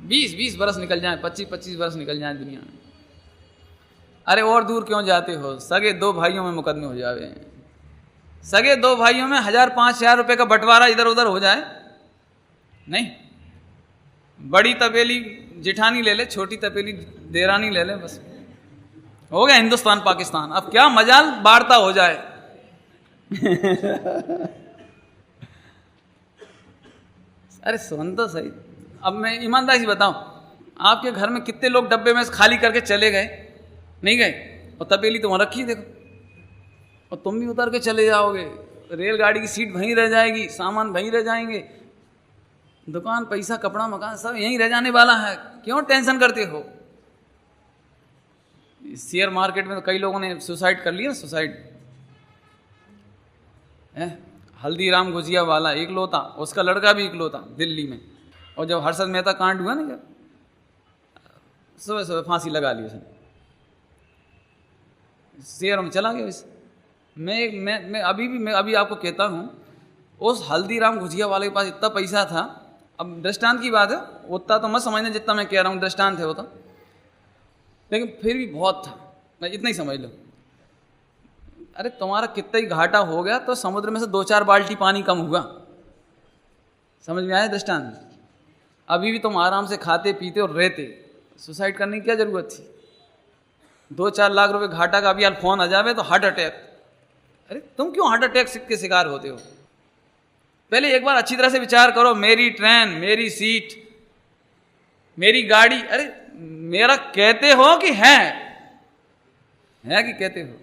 20-20 बरस निकल जाए, 25-25 बरस निकल जाए दुनिया में। अरे और दूर क्यों जाते हो, सगे 2 भाइयों में मुकदमे हो जावे, सगे 2 भाइयों में 1000-5000 रुपये का बंटवारा इधर उधर हो जाए, नहीं, बड़ी तपेली जिठानी ले ले, छोटी तपेली देरानी ले ले, बस हो गया हिंदुस्तान पाकिस्तान। अब क्या मजाल वार्ता हो जाए। अरे सुन तो सही, अब मैं ईमानदारी से बताऊं, आपके घर में कितने लोग डब्बे में खाली करके चले गए, नहीं गए, और तपेली तो वहां रखी देखो, और तुम भी उतर के चले जाओगे, रेलगाड़ी की सीट वहीं रह जाएगी, सामान वहीं रह जाएंगे, दुकान, पैसा, कपड़ा, मकान सब यहीं रह जाने वाला है, क्यों टेंशन करते हो? शेयर मार्केट में तो कई लोगों ने सुसाइड कर लिया, सुसाइड। हल्दीराम गुजिया वाला इकलौता, उसका लड़का भी इकलौता दिल्ली में, और जब हर्षद मेहता कांड हुआ ना, जब सुबह सुबह फांसी लगा ली उसने, शेयरों में चला गया। वैसे मैं अभी आपको कहता हूँ, उस हल्दीराम गुजिया वाले के पास इतना पैसा था, अब दृष्टांत की बात है, उतना तो मत समझना जितना मैं कह रहा हूँ, दृष्टांत है वो तो, लेकिन फिर भी बहुत था, मैं इतना ही समझ लो। अरे तुम्हारा कितना ही घाटा हो गया तो समुद्र में से 2-4 बाल्टी पानी कम हुआ, समझ में आया दृष्टांत? अभी भी तुम आराम से खाते पीते और रहते, सुसाइड करने की क्या जरूरत थी? 2-4 लाख रुपए घाटा का अभी यार फोन आ जावे तो हार्ट अटैक। अरे तुम क्यों हार्ट अटैक के शिकार होते हो? पहले एक बार अच्छी तरह से विचार करो, मेरी ट्रेन, मेरी सीट, मेरी गाड़ी, अरे मेरा कहते हो कि है कि कहते हो?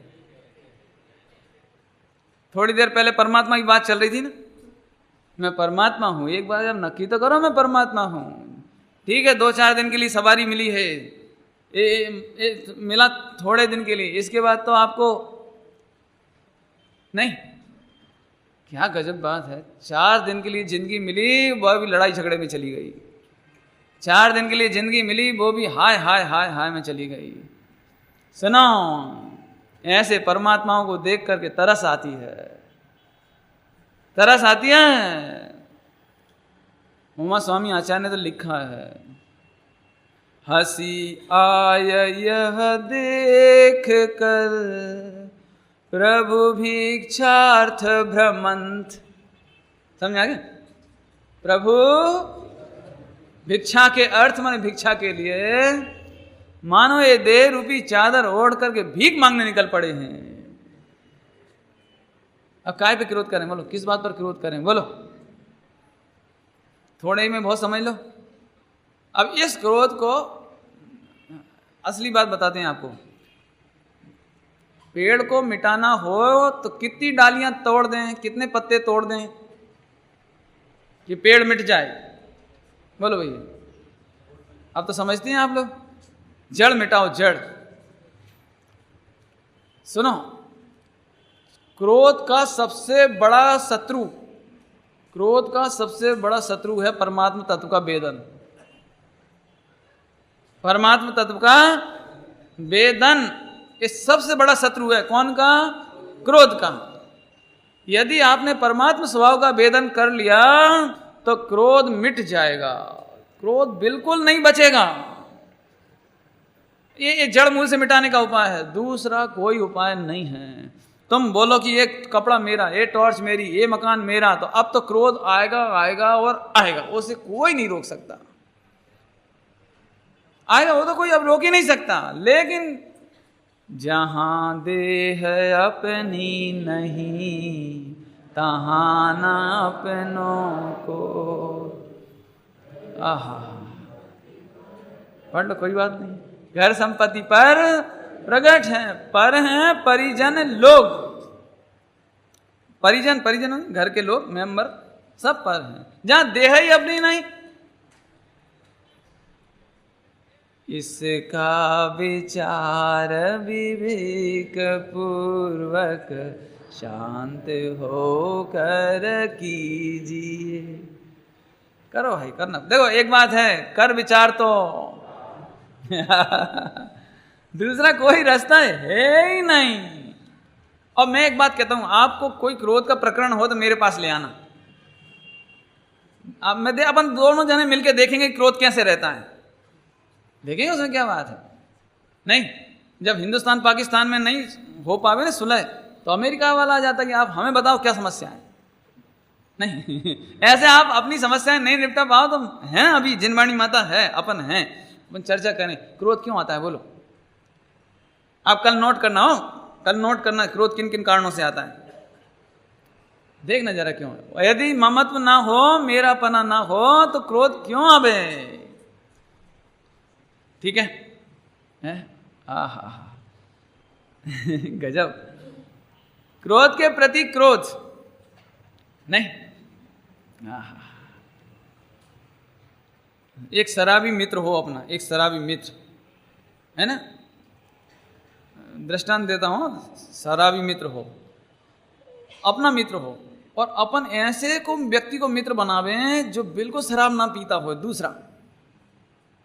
थोड़ी देर पहले परमात्मा की बात चल रही थी ना, मैं परमात्मा हूं, एक बार जब नक्की तो करो मैं परमात्मा हूं। ठीक है, 2-4 दिन के लिए सवारी मिली है, मिला थोड़े दिन के लिए, इसके बाद तो आपको नहीं। क्या गजब बात है, 4 दिन के लिए जिंदगी मिली, वह भी लड़ाई झगड़े में चली गई। 4 दिन के लिए जिंदगी मिली, वो भी हाय हाय हाय हाय में चली गई। सुनो, ऐसे परमात्माओं को देख करके तरस आती है, तरस आती है। उमा स्वामी आचार्य ने तो लिखा है, हंसी आय यह देख कर प्रभु भिक्षार्थ भ्रमंत। समझ आ गया? प्रभु भिक्षा के अर्थ माने भिक्षा के लिए मानो ये देह रूपी चादर ओढ़ करके भीख मांगने निकल पड़े हैं। अब काय पे क्रोध करें बोलो, किस बात पर क्रोध करें बोलो? थोड़े ही में बहुत समझ लो। अब इस क्रोध को असली बात बताते हैं आपको। पेड़ को मिटाना हो तो कितनी डालियां तोड़ दें, कितने पत्ते तोड़ दें कि पेड़ मिट जाए? बोलो भैया, अब तो समझते हैं आप लोग। जड़ मिटाओ, जड़। सुनो, क्रोध का सबसे बड़ा शत्रु, क्रोध का सबसे बड़ा शत्रु है परमात्मा तत्व का वेदन। परमात्मा तत्व का वेदन ये सबसे बड़ा शत्रु है। कौन का? क्रोध का। यदि आपने परमात्मा स्वभाव का वेदन कर लिया तो क्रोध मिट जाएगा, क्रोध बिल्कुल नहीं बचेगा। ये जड़ मूल से मिटाने का उपाय है, दूसरा कोई उपाय नहीं है। तुम बोलो कि ये कपड़ा मेरा, ये टॉर्च मेरी, ये मकान मेरा, तो अब तो क्रोध आएगा आएगा और आएगा, उसे कोई नहीं रोक सकता। आएगा वो तो कोई अब रोक ही नहीं सकता। लेकिन जहाँ देह अपनी नहीं, तहाँ न अपनों को। आहा, पढ़ लो, कोई बात नहीं। घर संपत्ति पर प्रगट है, पर हैं परिजन लोग। परिजन, परिजन घर के लोग, मेंबर सब पर हैं। जहाँ देह ही अपनी नहीं, इसका विचार विवेक पूर्वक शांत होकर कीजिए। करो भाई, करना। देखो एक बात है, कर विचार तो दूसरा कोई रास्ता है ही नहीं। और मैं एक बात कहता हूं, आपको कोई क्रोध का प्रकरण हो तो मेरे पास ले आना। अब मैं अपन दोनों जने मिलके देखेंगे क्रोध कैसे रहता है, देखेंगे उसमें क्या बात है। नहीं, जब हिंदुस्तान पाकिस्तान में नहीं हो पावे ना सुलह, तो अमेरिका वाला आ जाता कि आप हमें बताओ क्या समस्या है। नहीं ऐसे आप अपनी समस्याएं नहीं निपटा पाओ तो हैं, अभी जिनवाणी माता है, अपन हैं, अपन चर्चा करें क्रोध क्यों आता है। बोलो, आप कल नोट करना हो, कल नोट करना क्रोध किन किन कारणों से आता है, देखना जरा क्यों। यदि ममत्व ना हो, मेरापना ना हो, तो क्रोध क्यों आवे। ठीक है? आहा गजब। क्रोध के प्रति क्रोध नहीं। आहा, एक शराबी मित्र हो अपना, एक शराबी मित्र है ना, दृष्टांत देता हूं, शराबी मित्र हो, अपना मित्र हो, और अपन ऐसे को व्यक्ति को मित्र बनावे जो बिल्कुल शराब ना पीता हो दूसरा,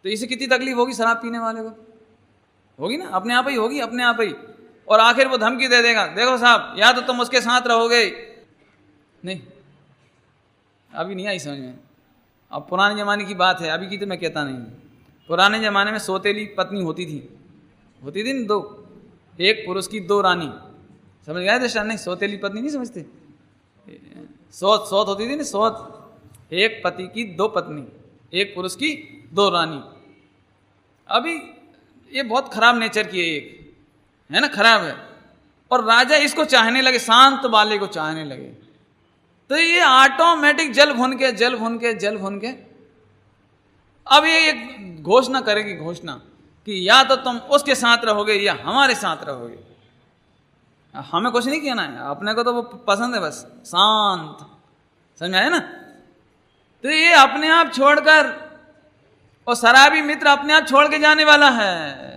तो इसे कितनी तकलीफ होगी शराब पीने वाले को, होगी ना, अपने आप ही होगी, अपने आप ही। और आखिर वो धमकी दे देगा, देखो साहब या तो तुम उसके साथ रहोगे। नहीं, अभी नहीं आई समझ में। अब पुराने ज़माने की बात है, अभी की तो मैं कहता नहीं। पुराने ज़माने में सौतेली पत्नी होती थी ना, दो, एक पुरुष की दो रानी। समझ गए दृष्टांत? नहीं, सौतेली पत्नी नहीं समझते, सौत होती थी ना, सौत। एक पति की दो पत्नी, एक पुरुष की दो रानी। अभी ये बहुत खराब नेचर की है, एक है ना, खराब है। और राजा इसको चाहने लगे, शांत वाले को चाहने लगे, तो ये ऑटोमेटिक जल भुन के अब ये एक घोषणा करेगी, घोषणा कि या तो तुम उसके साथ रहोगे या हमारे साथ रहोगे। हमें कुछ नहीं कहना है, अपने को तो वो पसंद है बस, शांत। समझ में आया ना? तो ये अपने आप छोड़कर, और शराबी मित्र अपने आप छोड़ के जाने वाला है।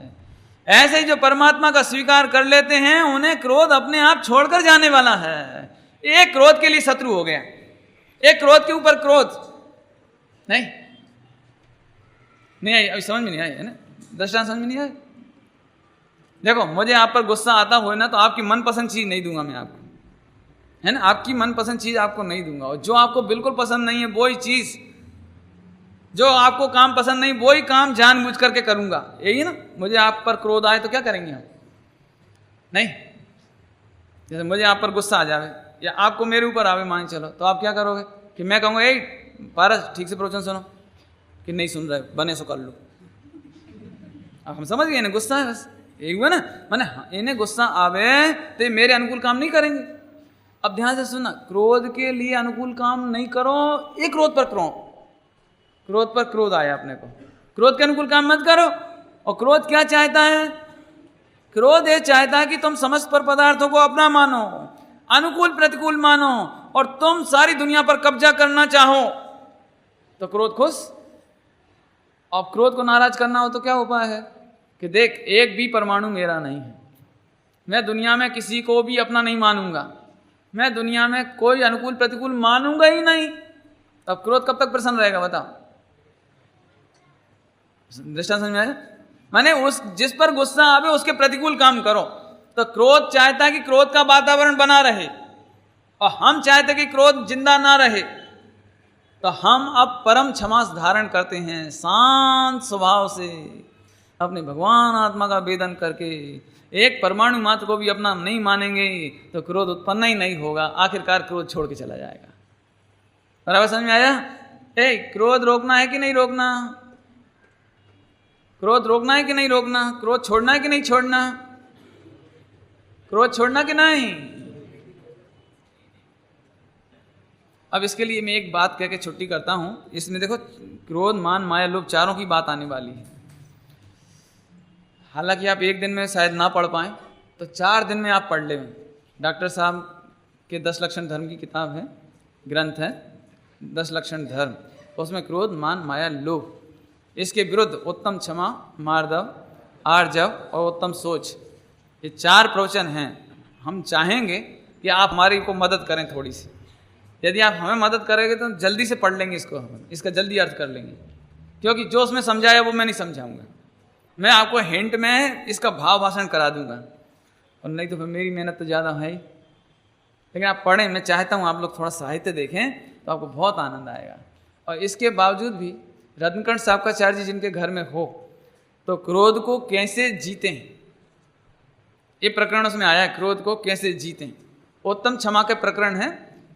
ऐसे ही जो परमात्मा का स्वीकार कर लेते हैं, उन्हें क्रोध अपने आप छोड़कर जाने वाला है। एक क्रोध के लिए शत्रु हो गया, एक क्रोध के ऊपर क्रोध। नहीं आई, अभी समझ में नहीं आई है ना, दृष्टांत समझ में नहीं आया। देखो, मुझे आप पर गुस्सा आता हो ना, तो आपकी मनपसंद चीज नहीं दूंगा मैं आपको, है ना, आपकी मनपसंद चीज आपको नहीं दूंगा। और जो आपको बिल्कुल पसंद नहीं है, वही चीज, जो आपको काम पसंद नहीं, वही काम जानबूझ करके करूंगा। यही ना, मुझे आप पर क्रोध आए तो क्या करेंगे हम? नहीं, जैसे मुझे आप पर गुस्सा आ जावे या आपको मेरे ऊपर आवे, मान चलो, तो आप क्या करोगे कि मैं कहूँगा, ए पारस ठीक से प्रवचन सुनो, कि नहीं सुन रहे, बने सो कर लो। अब हम समझ गए ना, गुस्सा है बस, एक हुआ ना, मैंने इन्हें गुस्सा आवे तो ये मेरे अनुकूल काम नहीं करेंगे। अब ध्यान से सुनना, क्रोध के लिए अनुकूल काम नहीं करो, एक क्रोध पर क्रोध आया अपने को, क्रोध के अनुकूल काम मत करो। और क्रोध क्या चाहता है? क्रोध ये चाहता है कि तुम समस्त पर पदार्थों को अपना मानो, अनुकूल प्रतिकूल मानो, और तुम सारी दुनिया पर कब्जा करना चाहो, तो क्रोध खुश। अब क्रोध को नाराज करना हो तो क्या उपाय है कि देख, एक भी परमाणु मेरा नहीं है, मैं दुनिया में किसी को भी अपना नहीं मानूंगा, मैं दुनिया में कोई अनुकूल प्रतिकूल मानूंगा ही नहीं। तब क्रोध कब तक प्रसन्न रहेगा बताओ? दृष्टांत समझ में आया? माने उस जिस पर गुस्सा आवे उसके प्रतिकूल काम करो। तो क्रोध चाहता है कि क्रोध का वातावरण बना रहे, और हम चाहते कि क्रोध जिंदा ना रहे। तो हम अब परम क्षमा धारण करते हैं, शांत स्वभाव से अपने भगवान आत्मा का वेदन करके एक परमाणु मात्र को भी अपना नहीं मानेंगे, तो क्रोध उत्पन्न ही नहीं होगा, आखिरकार क्रोध छोड़ के चला जाएगा। बराबर समझ में आया? क्रोध रोकना है कि नहीं रोकना? क्रोध रोकना है कि नहीं रोकना? क्रोध छोड़ना है कि नहीं छोड़ना? क्रोध छोड़ना कि नहीं? अब इसके लिए मैं एक बात कह के छुट्टी करता हूं। इसमें देखो क्रोध, मान, माया, लोभ चारों की बात आने वाली है। हालांकि आप एक दिन में शायद ना पढ़ पाएं, तो 4 दिन में आप पढ़ लें। डॉक्टर साहब के 10 लक्षण धर्म की किताब है, ग्रंथ है 10 लक्षण धर्म। उसमें क्रोध, मान, माया, लोभ, इसके विरुद्ध उत्तम क्षमा, मार्दव, आर्जव और उत्तम सोच, ये 4 प्रवचन हैं। हम चाहेंगे कि आप हमारी को मदद करें थोड़ी सी। यदि आप हमें मदद करेंगे तो जल्दी से पढ़ लेंगे इसको, हम इसका जल्दी अर्थ कर लेंगे, क्योंकि जो उसमें समझाया वो मैं नहीं समझाऊंगा। मैं आपको हिंट में इसका भाव भाषण करा दूंगा, और नहीं तो फिर मेरी मेहनत तो ज़्यादा है ही। लेकिन आप पढ़ें, मैं चाहता हूँ आप लोग थोड़ा साहित्य देखें तो आपको बहुत आनंद आएगा। और इसके बावजूद भी रत्नकंठ साहब का आचार्य जी जिनके घर में हो, तो क्रोध को कैसे जीतें, ये प्रकरण उसमें आया है, क्रोध को कैसे जीतें। उत्तम क्षमा के प्रकरण है,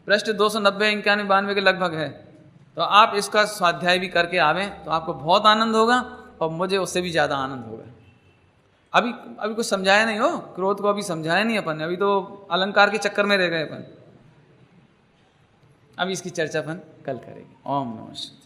पृष्ठ 290, 91, 92 के लगभग है। तो आप इसका स्वाध्याय भी करके आवें तो आपको बहुत आनंद होगा, और मुझे उससे भी ज़्यादा आनंद होगा। अभी कुछ समझाया नहीं हो, क्रोध को अभी समझाया नहीं अपन, अभी तो अलंकार के चक्कर में रह गए अपन। अभी इसकी चर्चा अपन कल करेंगे। ओम नमः शिवाय।